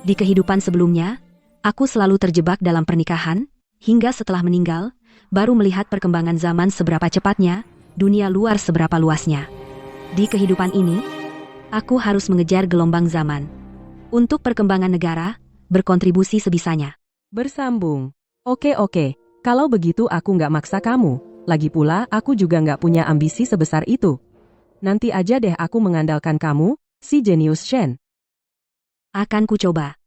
Di kehidupan sebelumnya, aku selalu terjebak dalam pernikahan, hingga setelah meninggal, baru melihat perkembangan zaman seberapa cepatnya, dunia luar seberapa luasnya. Di kehidupan ini, aku harus mengejar gelombang zaman. Untuk perkembangan negara, berkontribusi sebisanya. Bersambung. Oke, kalau begitu aku nggak maksa kamu. Lagi pula, aku juga nggak punya ambisi sebesar itu. Nanti aja deh aku mengandalkan kamu, si jenius Shen. Akan ku coba.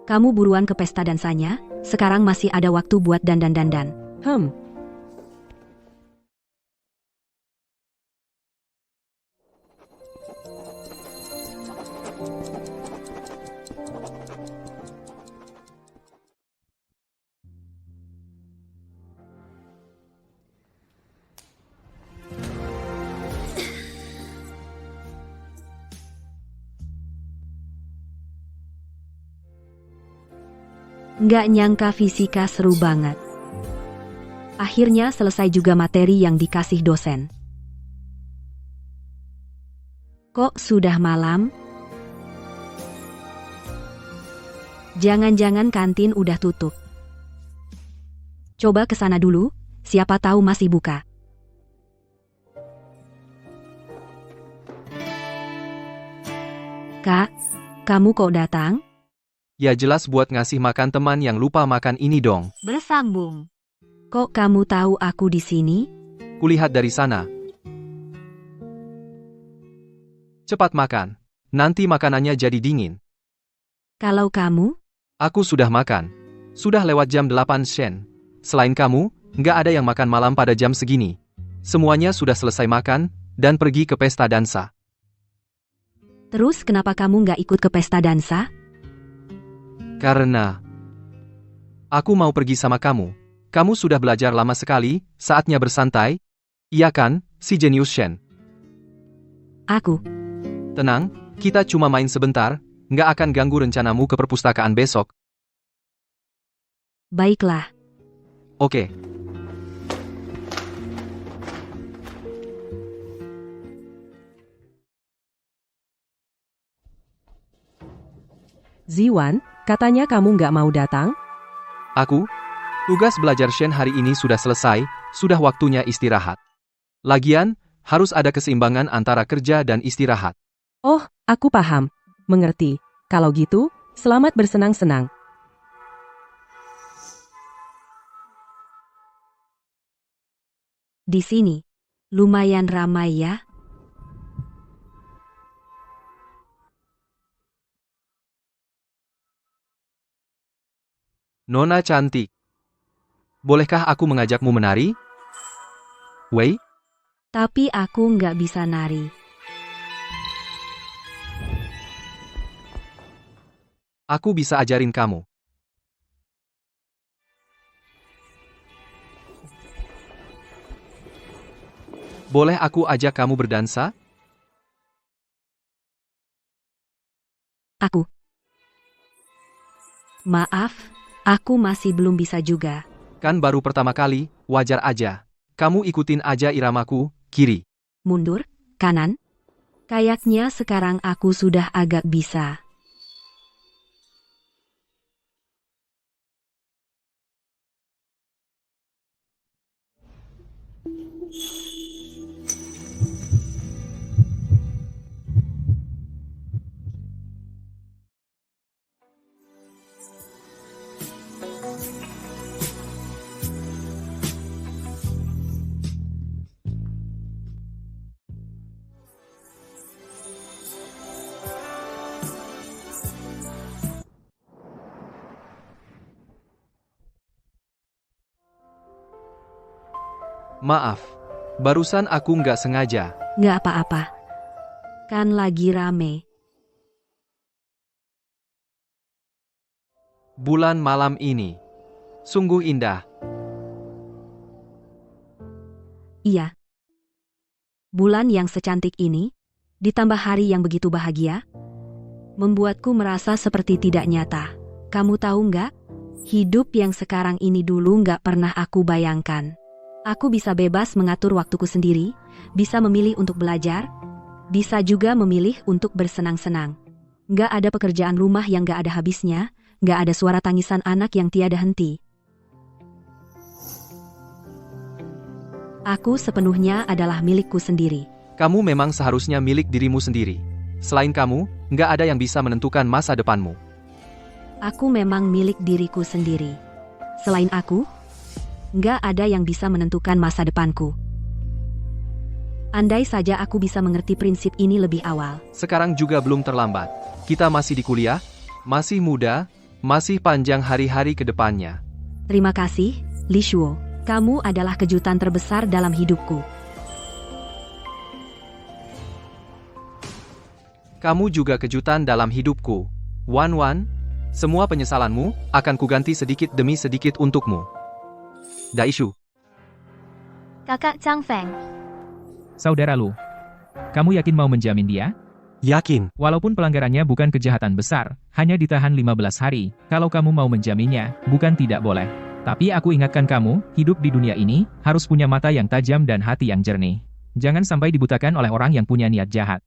Kamu buruan ke pesta dansanya, sekarang masih ada waktu buat dandan-dandan. Nggak nyangka fisika seru banget. Akhirnya selesai juga materi yang dikasih dosen. Kok sudah malam? Jangan-jangan kantin udah tutup. Coba ke sana dulu, siapa tahu masih buka. Kak, kamu kok datang? Ya jelas buat ngasih makan teman yang lupa makan ini dong. Bersambung. Kok kamu tahu aku di sini? Kulihat dari sana. Cepat makan. Nanti makanannya jadi dingin. Kalau kamu? Aku sudah makan. Sudah lewat jam 8 Shen. Selain kamu, nggak ada yang makan malam pada jam segini. Semuanya sudah selesai makan, dan pergi ke pesta dansa. Terus kenapa kamu nggak ikut ke pesta dansa? Karena aku mau pergi sama kamu. Kamu sudah belajar lama sekali, saatnya bersantai. Iya kan, si jenius Shen? Aku. Tenang, kita cuma main sebentar, nggak akan ganggu rencanamu ke perpustakaan besok. Baiklah. Oke. Ziwan, katanya kamu nggak mau datang? Aku? Tugas belajar Shen hari ini sudah selesai, sudah waktunya istirahat. Lagian, harus ada keseimbangan antara kerja dan istirahat. Oh, aku paham. Mengerti. Kalau gitu, selamat bersenang-senang. Di sini, lumayan ramai ya. Nona cantik. Bolehkah aku mengajakmu menari? Wei? Tapi aku nggak bisa nari. Aku bisa ajarin kamu. Boleh aku ajak kamu berdansa? Aku. Maaf, aku masih belum bisa juga. Kan baru pertama kali, wajar aja. Kamu ikutin aja iramaku, kiri. Mundur, kanan. Kayaknya sekarang aku sudah agak bisa. Maaf, barusan aku nggak sengaja. Nggak apa-apa. Kan lagi rame. Bulan malam ini sungguh indah. Iya. Bulan yang secantik ini, ditambah hari yang begitu bahagia, membuatku merasa seperti tidak nyata. Kamu tahu nggak? Hidup yang sekarang ini dulu nggak pernah aku bayangkan. Aku bisa bebas mengatur waktuku sendiri, bisa memilih untuk belajar, bisa juga memilih untuk bersenang-senang. Nggak ada pekerjaan rumah yang nggak ada habisnya, nggak ada suara tangisan anak yang tiada henti. Aku sepenuhnya adalah milikku sendiri. Kamu memang seharusnya milik dirimu sendiri. Selain kamu, nggak ada yang bisa menentukan masa depanmu. Aku memang milik diriku sendiri. Selain aku, nggak ada yang bisa menentukan masa depanku. Andai saja aku bisa mengerti prinsip ini lebih awal. Sekarang juga belum terlambat. Kita masih di kuliah, masih muda, masih panjang hari-hari ke depannya. Terima kasih, Li Shuo. Kamu adalah kejutan terbesar dalam hidupku. Kamu juga kejutan dalam hidupku. Wan Wan, semua penyesalanmu akan kuganti sedikit demi sedikit untukmu. Daishu. Kakak Chang Feng. Saudara Lu, kamu yakin mau menjamin dia? Yakin. Walaupun pelanggarannya bukan kejahatan besar, hanya ditahan 15 hari, kalau kamu mau menjaminnya, bukan tidak boleh. Tapi aku ingatkan kamu, hidup di dunia ini, harus punya mata yang tajam dan hati yang jernih. Jangan sampai dibutakan oleh orang yang punya niat jahat.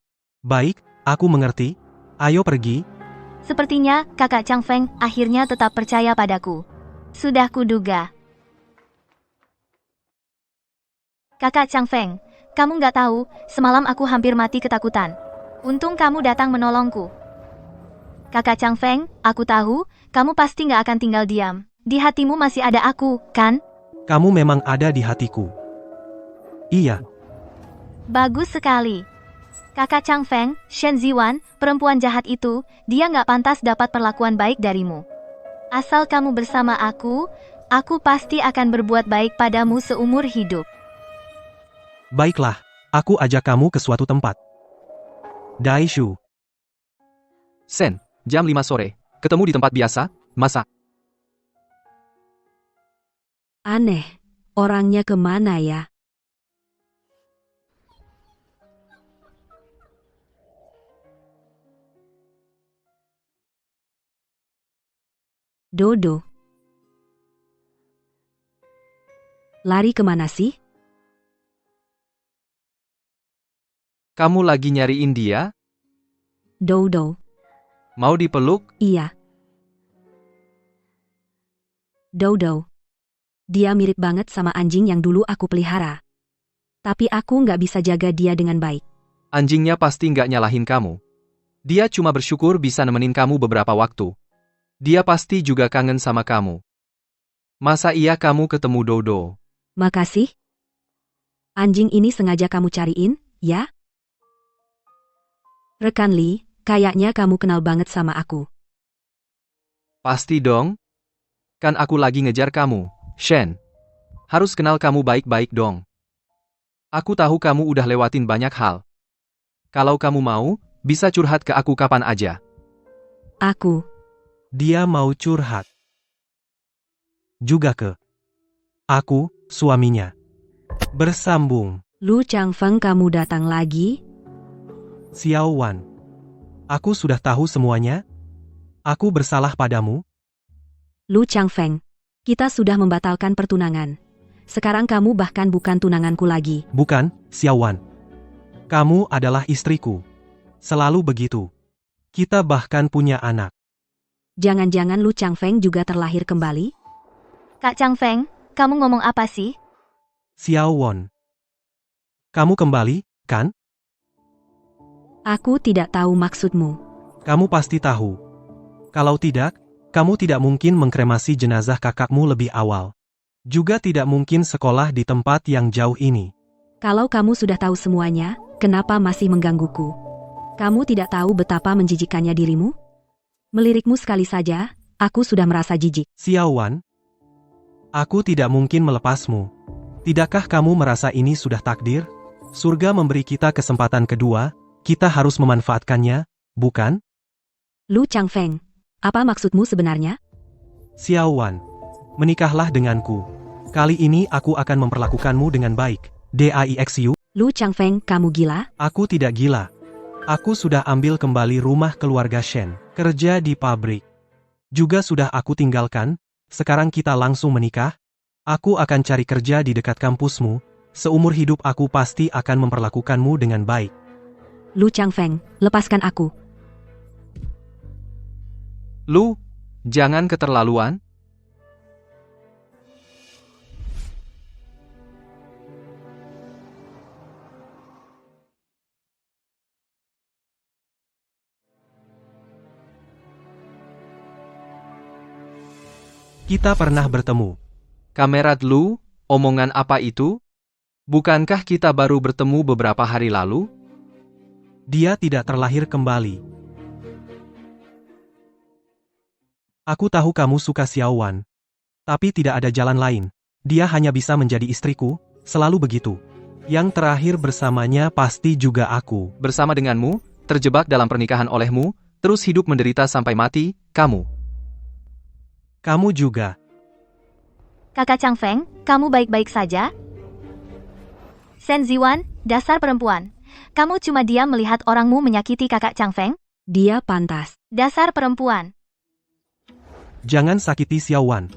Baik, aku mengerti. Ayo pergi. Sepertinya kakak Chang Feng akhirnya tetap percaya padaku. Sudah kuduga. Kakak Chang Feng, kamu nggak tahu, semalam aku hampir mati ketakutan. Untung kamu datang menolongku. Kakak Chang Feng, aku tahu, kamu pasti nggak akan tinggal diam. Di hatimu masih ada aku, kan? Kamu memang ada di hatiku. Iya. Bagus sekali. Kakak Chang Feng, Shen Ziwan, perempuan jahat itu, dia nggak pantas dapat perlakuan baik darimu. Asal kamu bersama aku pasti akan berbuat baik padamu seumur hidup. Baiklah, aku ajak kamu ke suatu tempat. Daishu. Sen, jam 5 sore. Ketemu di tempat biasa, masa? Aneh, orangnya kemana ya? Dodo. Lari kemana sih? Kamu lagi nyariin dia? Dodo. Mau dipeluk? Iya. Dodo. Dia mirip banget sama anjing yang dulu aku pelihara. Tapi aku nggak bisa jaga dia dengan baik. Anjingnya pasti nggak nyalahin kamu. Dia cuma bersyukur bisa nemenin kamu beberapa waktu. Dia pasti juga kangen sama kamu. Masa iya kamu ketemu Dodo? Makasih. Anjing ini sengaja kamu cariin, ya? Rekan Lee, kayaknya kamu kenal banget sama aku. Pasti dong. Kan aku lagi ngejar kamu, Shen. Harus kenal kamu baik-baik dong. Aku tahu kamu udah lewatin banyak hal. Kalau kamu mau, bisa curhat ke aku kapan aja. Aku. Dia mau curhat. Juga ke aku, suaminya. Bersambung. Lu Chang Feng, kamu datang lagi? Xiao Wan. Aku sudah tahu semuanya. Aku bersalah padamu. Lu Chang Feng. Kita sudah membatalkan pertunangan. Sekarang kamu bahkan bukan tunanganku lagi. Bukan, Xiao Wan. Kamu adalah istriku. Selalu begitu. Kita bahkan punya anak. Jangan-jangan Lu Chang Feng juga terlahir kembali? Kak Chang Feng, kamu ngomong apa sih? Xiao Wan. Kamu kembali, kan? Aku tidak tahu maksudmu. Kamu pasti tahu. Kalau tidak, kamu tidak mungkin mengkremasi jenazah kakakmu lebih awal. Juga tidak mungkin sekolah di tempat yang jauh ini. Kalau kamu sudah tahu semuanya, kenapa masih menggangguku? Kamu tidak tahu betapa menjijikkannya dirimu? Melirikmu sekali saja, aku sudah merasa jijik. Xiao Wan, aku tidak mungkin melepasmu. Tidakkah kamu merasa ini sudah takdir? Surga memberi kita kesempatan kedua, kita harus memanfaatkannya, bukan? Lu Chang Feng, apa maksudmu sebenarnya? Xiao Wan, menikahlah denganku. Kali ini aku akan memperlakukanmu dengan baik. DAIXU? Lu Chang Feng, kamu gila? Aku tidak gila. Aku sudah ambil kembali rumah keluarga Shen, kerja di pabrik. Juga sudah aku tinggalkan, sekarang kita langsung menikah. Aku akan cari kerja di dekat kampusmu. Seumur hidup aku pasti akan memperlakukanmu dengan baik. Lu Chang Feng, lepaskan aku. Lu, jangan keterlaluan. Kita pernah bertemu. Kamerat Lu, omongan apa itu? Bukankah kita baru bertemu beberapa hari lalu? Dia tidak terlahir kembali. Aku tahu kamu suka Xiao Wan. Tapi tidak ada jalan lain. Dia hanya bisa menjadi istriku, selalu begitu. Yang terakhir bersamanya pasti juga aku. Bersama denganmu, terjebak dalam pernikahan olehmu, terus hidup menderita sampai mati, kamu. Kamu juga. Kakak Chang Feng, kamu baik-baik saja? Shen Ziwan, dasar perempuan. Kamu cuma diam melihat orangmu menyakiti kakak Chang Feng? Dia pantas. Dasar perempuan. Jangan sakiti Xiao Wan.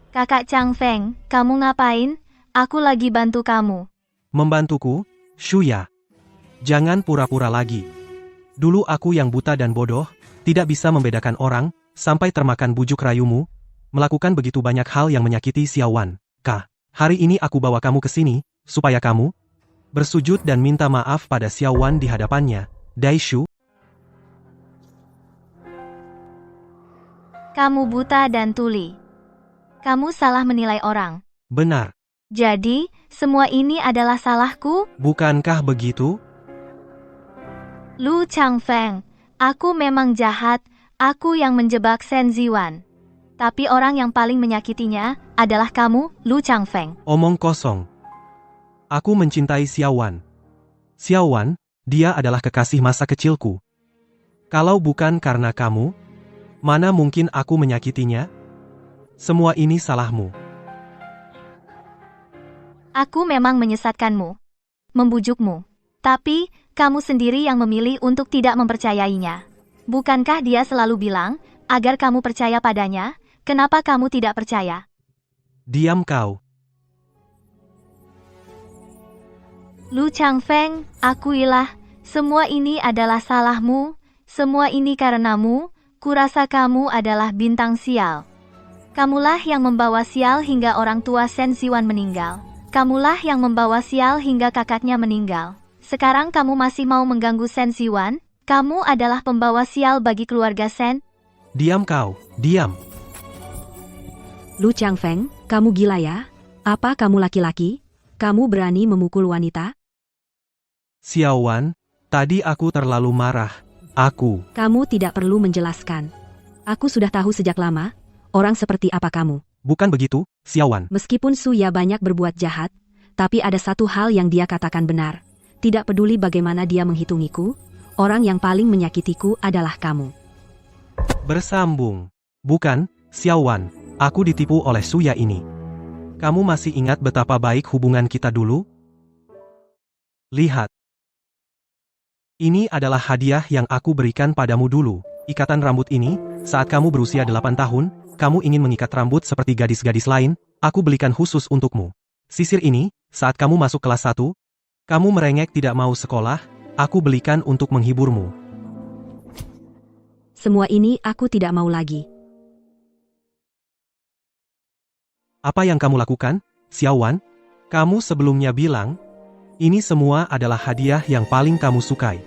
Kakak Chang Feng, kamu ngapain? Aku lagi bantu kamu. Membantuku? Shuya. Jangan pura-pura lagi. Dulu aku yang buta dan bodoh, tidak bisa membedakan orang, sampai termakan bujuk rayumu, melakukan begitu banyak hal yang menyakiti Xiao Wan. Hari ini aku bawa kamu ke sini, supaya kamu bersujud dan minta maaf pada Xiao Wan di hadapannya, Daishu. Kamu buta dan tuli. Kamu salah menilai orang. Benar. Jadi, semua ini adalah salahku? Bukankah begitu? Lu Chang Feng, aku memang jahat, aku yang menjebak Shen Ziwan. Tapi orang yang paling menyakitinya adalah kamu, Lu Chang Feng. Omong kosong. Aku mencintai Xiao Wan. Xiao Wan, dia adalah kekasih masa kecilku. Kalau bukan karena kamu, mana mungkin aku menyakitinya? Semua ini salahmu. Aku memang menyesatkanmu, membujukmu. Tapi, kamu sendiri yang memilih untuk tidak mempercayainya. Bukankah dia selalu bilang, agar kamu percaya padanya? Kenapa kamu tidak percaya? Diam kau. Lu Chang Feng, akuilah, semua ini adalah salahmu, semua ini karenamu, kurasa kamu adalah bintang sial. Kamulah yang membawa sial hingga orang tua Shen Ziwan meninggal. Kamulah yang membawa sial hingga kakaknya meninggal. Sekarang kamu masih mau mengganggu Shen Ziwan? Kamu adalah pembawa sial bagi keluarga Shen. Diam kau, diam. Lu Chang Feng, kamu gila ya? Apa kamu laki-laki? Kamu berani memukul wanita? Xiao Wan, tadi aku terlalu marah. Kamu tidak perlu menjelaskan. Aku sudah tahu sejak lama, orang seperti apa kamu. Bukan begitu, Xiao Wan. Meskipun Suya banyak berbuat jahat, tapi ada satu hal yang dia katakan benar. Tidak peduli bagaimana dia menghitungiku, orang yang paling menyakitiku adalah kamu. Bersambung. Bukan, Xiao Wan, aku ditipu oleh Suya ini. Kamu masih ingat betapa baik hubungan kita dulu? Lihat. Ini adalah hadiah yang aku berikan padamu dulu. Ikatan rambut ini, saat kamu berusia 8 tahun, kamu ingin mengikat rambut seperti gadis-gadis lain, aku belikan khusus untukmu. Sisir ini, saat kamu masuk kelas 1, kamu merengek tidak mau sekolah, aku belikan untuk menghiburmu. Semua ini aku tidak mau lagi. Apa yang kamu lakukan, Xiao Wan? Kamu sebelumnya bilang, ini semua adalah hadiah yang paling kamu sukai.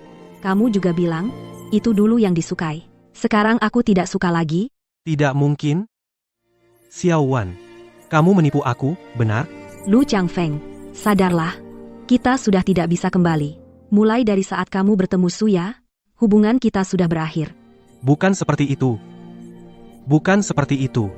Kamu juga bilang, itu dulu yang disukai. Sekarang aku tidak suka lagi. Tidak mungkin. Xiao Wan, kamu menipu aku, benar? Lu Chang Feng, sadarlah. Kita sudah tidak bisa kembali. Mulai dari saat kamu bertemu Suya, hubungan kita sudah berakhir. Bukan seperti itu. Bukan seperti itu.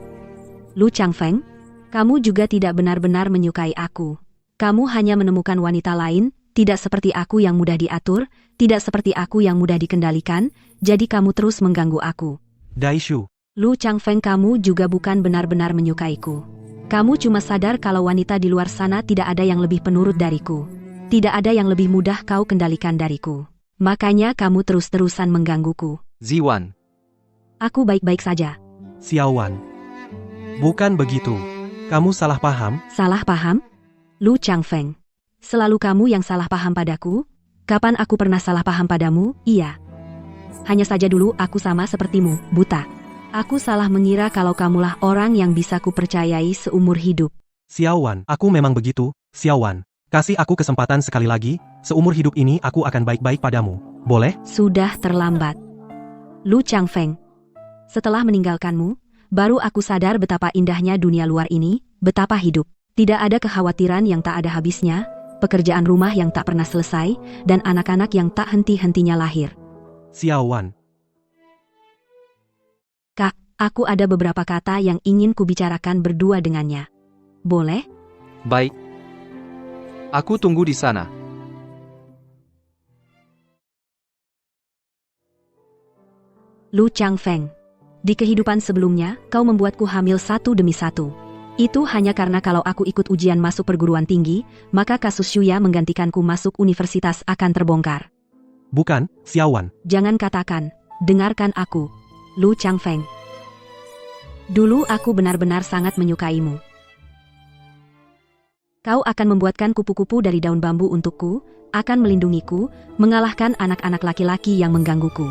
Lu Chang Feng, kamu juga tidak benar-benar menyukai aku. Kamu hanya menemukan wanita lain, tidak seperti aku yang mudah diatur, tidak seperti aku yang mudah dikendalikan, jadi kamu terus mengganggu aku. Daishu. Lu Chang Feng, kamu juga bukan benar-benar menyukaiku. Kamu cuma sadar kalau wanita di luar sana tidak ada yang lebih penurut dariku. Tidak ada yang lebih mudah kau kendalikan dariku. Makanya kamu terus-terusan menggangguku. Ziwan. Aku baik-baik saja. Xiao Wan. Bukan begitu. Kamu salah paham. Salah paham? Lu Chang Feng. Selalu kamu yang salah paham padaku? Kapan aku pernah salah paham padamu? Iya. Hanya saja dulu aku sama sepertimu, buta. Aku salah mengira kalau kamulah orang yang bisa kupercayai seumur hidup. Xiao Wan, aku memang begitu, Xiao Wan. Kasih aku kesempatan sekali lagi, seumur hidup ini aku akan baik-baik padamu. Boleh? Sudah terlambat. Lu Chang Feng. Setelah meninggalkanmu, baru aku sadar betapa indahnya dunia luar ini, betapa hidup. Tidak ada kekhawatiran yang tak ada habisnya, pekerjaan rumah yang tak pernah selesai, dan anak-anak yang tak henti-hentinya lahir. Xiao Wan, Kak, aku ada beberapa kata yang ingin kubicarakan berdua dengannya. Boleh? Baik. Aku tunggu di sana. Lu Changfeng. Di kehidupan sebelumnya, kau membuatku hamil satu demi satu. Itu hanya karena kalau aku ikut ujian masuk perguruan tinggi, maka kasus Shuya menggantikanku masuk universitas akan terbongkar. bukan, Xiao Wan. Jangan katakan, dengarkan aku. Lu Changfeng. Dulu aku benar-benar sangat menyukaimu. Kau akan membuatkan kupu-kupu dari daun bambu untukku, akan melindungiku, mengalahkan anak-anak laki-laki yang menggangguku.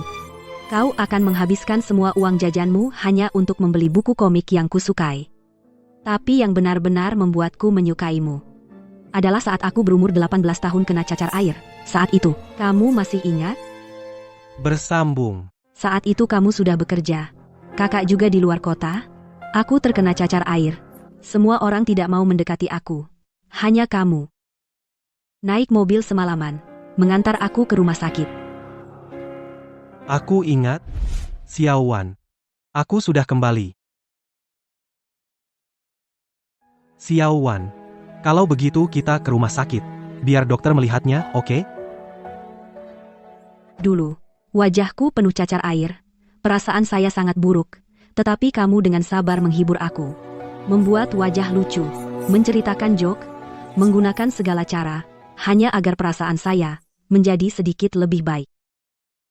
Kau akan menghabiskan semua uang jajanmu hanya untuk membeli buku komik yang kusukai. Tapi yang benar-benar membuatku menyukaimu adalah saat aku berumur 18 tahun kena cacar air. Saat itu, kamu masih ingat? Bersambung. Saat itu kamu sudah bekerja. Kakak juga di luar kota. Aku terkena cacar air. Semua orang tidak mau mendekati aku. Hanya kamu. Naik mobil semalaman, mengantar aku ke rumah sakit. Aku ingat, Xiao Wan. Aku sudah kembali. Xiao Wan, kalau begitu kita ke rumah sakit. Biar dokter melihatnya, oke? Dulu, wajahku penuh cacar air. Perasaan saya sangat buruk. Tetapi kamu dengan sabar menghibur aku. Membuat wajah lucu, menceritakan joke, menggunakan segala cara, hanya agar perasaan saya menjadi sedikit lebih baik.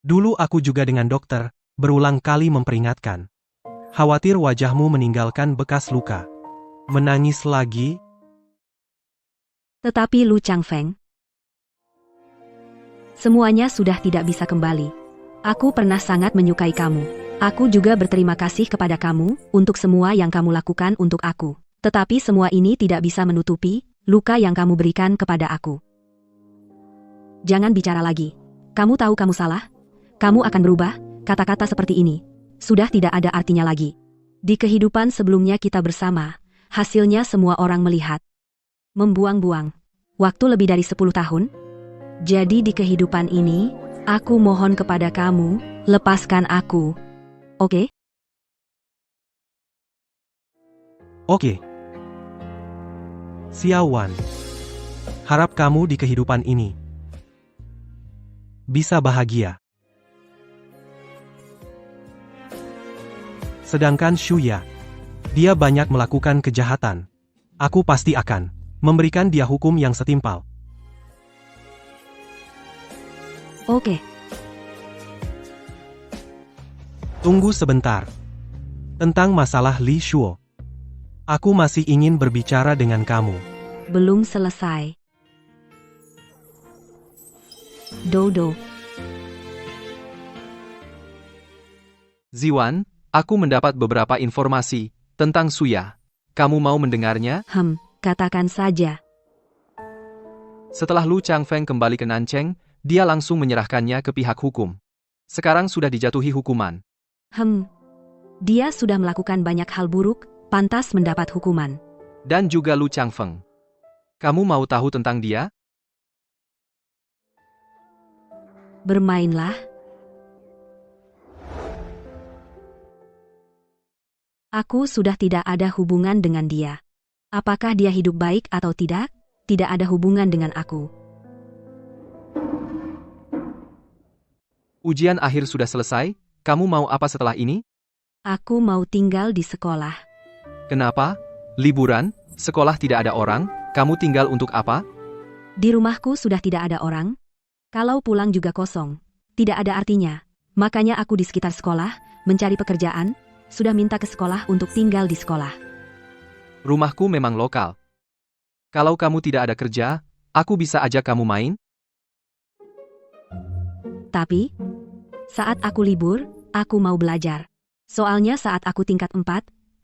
Dulu aku juga dengan dokter, berulang kali memperingatkan. Khawatir wajahmu meninggalkan bekas luka. Menangis lagi? Tetapi Lu Changfeng, semuanya sudah tidak bisa kembali. Aku pernah sangat menyukai kamu. Aku juga berterima kasih kepada kamu untuk semua yang kamu lakukan untuk aku. Tetapi semua ini tidak bisa menutupi luka yang kamu berikan kepada aku. Jangan bicara lagi. Kamu tahu kamu salah? Kamu akan berubah, kata-kata seperti ini sudah tidak ada artinya lagi. Di kehidupan sebelumnya kita bersama, hasilnya semua orang melihat. Membuang-buang waktu lebih dari 10 tahun. Jadi di kehidupan ini, aku mohon kepada kamu, lepaskan aku. Oke? Oke. Xiao Wan, harap kamu di kehidupan ini bisa bahagia. Sedangkan Shuya, dia banyak melakukan kejahatan. Aku pasti akan memberikan dia hukum yang setimpal. Oke. Tunggu sebentar. Tentang masalah Li Shuo. Aku masih ingin berbicara dengan kamu. Belum selesai. Dodo. Ziwan, aku mendapat beberapa informasi tentang Shuya. Kamu mau mendengarnya? Katakan saja. Setelah Lu Changfeng kembali ke Nancheng, dia langsung menyerahkannya ke pihak hukum. Sekarang sudah dijatuhi hukuman. Dia sudah melakukan banyak hal buruk, pantas mendapat hukuman. Dan juga Lu Changfeng. Kamu mau tahu tentang dia? Bermainlah. Aku sudah tidak ada hubungan dengan dia. Apakah dia hidup baik atau tidak? Tidak ada hubungan dengan aku. Ujian akhir sudah selesai, kamu mau apa setelah ini? Aku mau tinggal di sekolah. Kenapa? Liburan, sekolah tidak ada orang, kamu tinggal untuk apa? Di rumahku sudah tidak ada orang. Kalau pulang juga kosong. Tidak ada artinya. Makanya aku di sekitar sekolah, mencari pekerjaan, sudah minta ke sekolah untuk tinggal di sekolah. Rumahku memang lokal. Kalau kamu tidak ada kerja, aku bisa ajak kamu main? Tapi, saat aku libur, aku mau belajar. Soalnya saat aku tingkat 4,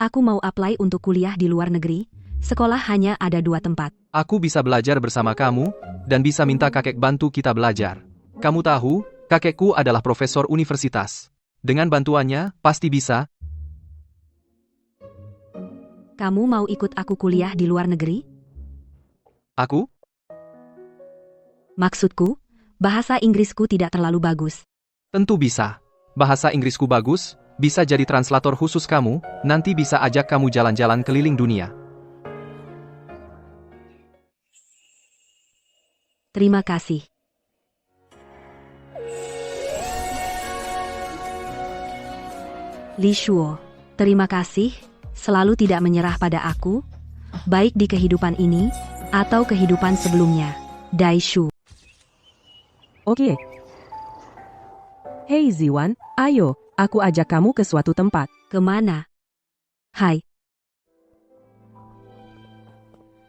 aku mau apply untuk kuliah di luar negeri. Sekolah hanya ada 2 tempat. Aku bisa belajar bersama kamu, dan bisa minta kakek bantu kita belajar. Kamu tahu, kakekku adalah profesor universitas. Dengan bantuannya, pasti bisa. Kamu mau ikut aku kuliah di luar negeri? Aku? Maksudku, bahasa Inggrisku tidak terlalu bagus. Tentu bisa. Bahasa Inggrisku bagus, bisa jadi translator khusus kamu, nanti bisa ajak kamu jalan-jalan keliling dunia. Terima kasih. Li Shuo, terima kasih, selalu tidak menyerah pada aku, baik di kehidupan ini, atau kehidupan sebelumnya. Dai Shu. Oke. Hei Ziwan, ayo, aku ajak kamu ke suatu tempat. Kemana? Hai.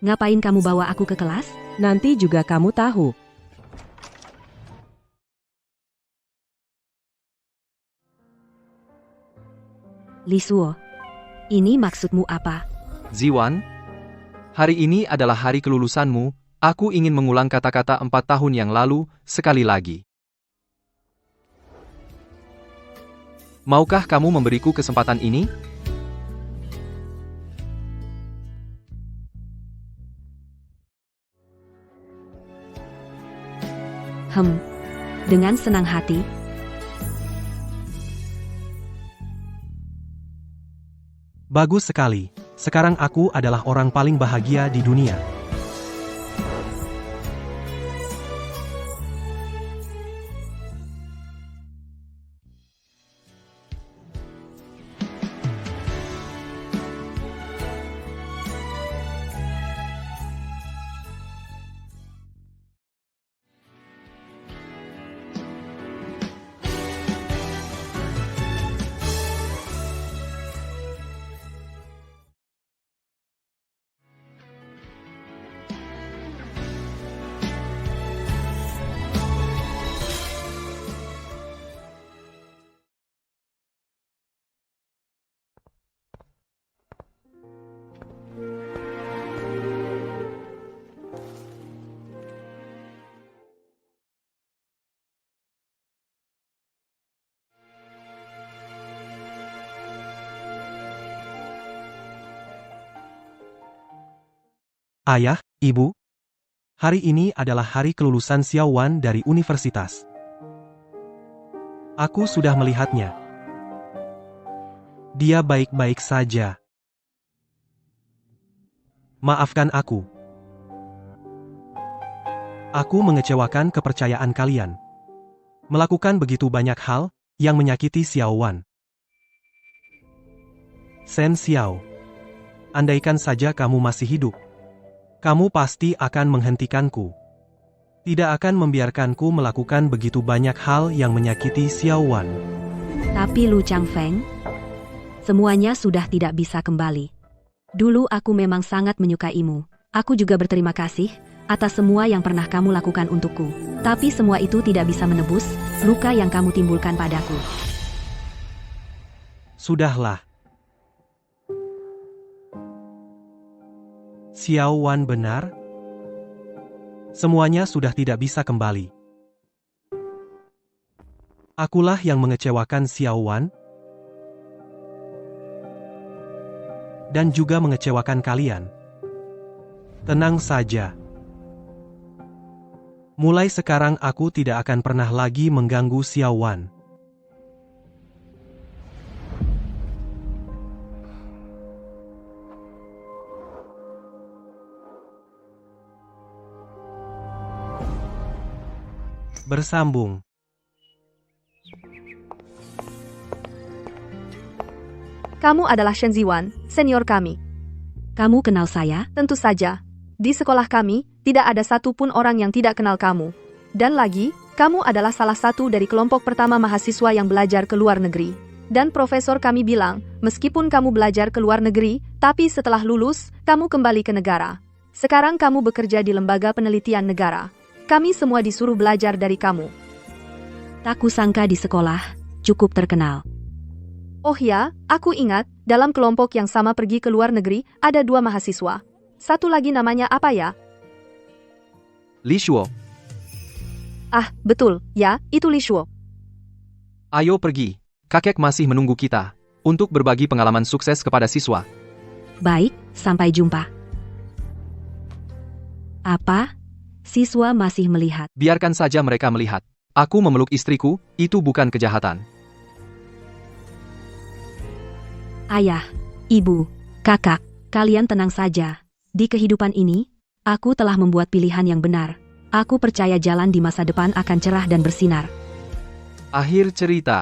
Ngapain kamu bawa aku ke kelas? Nanti juga kamu tahu. Li Shuo, ini maksudmu apa? Ziwan, hari ini adalah hari kelulusanmu, aku ingin mengulang kata-kata 4 tahun yang lalu, sekali lagi. Maukah kamu memberiku kesempatan ini? Dengan senang hati. Bagus sekali. Sekarang aku adalah orang paling bahagia di dunia. Ayah, Ibu, hari ini adalah hari kelulusan Xiao Wan dari universitas. Aku sudah melihatnya. Dia baik-baik saja. Maafkan aku. Aku mengecewakan kepercayaan kalian. Melakukan begitu banyak hal yang menyakiti Xiao Wan. Shen Xiao, andaikan saja kamu masih hidup, kamu pasti akan menghentikanku. Tidak akan membiarkanku melakukan begitu banyak hal yang menyakiti Xiao Wan. Tapi Lu Changfeng, semuanya sudah tidak bisa kembali. Dulu aku memang sangat menyukaimu. Aku juga berterima kasih atas semua yang pernah kamu lakukan untukku. Tapi semua itu tidak bisa menebus luka yang kamu timbulkan padaku. Sudahlah. Xiao Wan benar? Semuanya sudah tidak bisa kembali. Akulah yang mengecewakan Xiao Wan dan juga mengecewakan kalian. Tenang saja. Mulai sekarang aku tidak akan pernah lagi mengganggu Xiao Wan. Bersambung. Kamu adalah Shen Ziwan, senior kami. Kamu kenal saya? Tentu saja. Di sekolah kami, tidak ada satupun orang yang tidak kenal kamu. Dan lagi, kamu adalah salah satu dari kelompok pertama mahasiswa yang belajar ke luar negeri. Dan profesor kami bilang, meskipun kamu belajar ke luar negeri, tapi setelah lulus, kamu kembali ke negara. Sekarang kamu bekerja di lembaga penelitian negara. Kami semua disuruh belajar dari kamu. Tak kusangka di sekolah, cukup terkenal. Oh ya, aku ingat, dalam kelompok yang sama pergi ke luar negeri, ada 2 mahasiswa. Satu lagi namanya apa ya? Li Shuo. Ah, betul, ya, itu Li Shuo. Ayo pergi. Kakek masih menunggu kita untuk berbagi pengalaman sukses kepada siswa. Baik, sampai jumpa. Apa? Siswa masih melihat. Biarkan saja mereka melihat. Aku memeluk istriku, itu bukan kejahatan. Ayah, ibu, kakak, kalian tenang saja. Di kehidupan ini, aku telah membuat pilihan yang benar. Aku percaya jalan di masa depan akan cerah dan bersinar. Akhir cerita.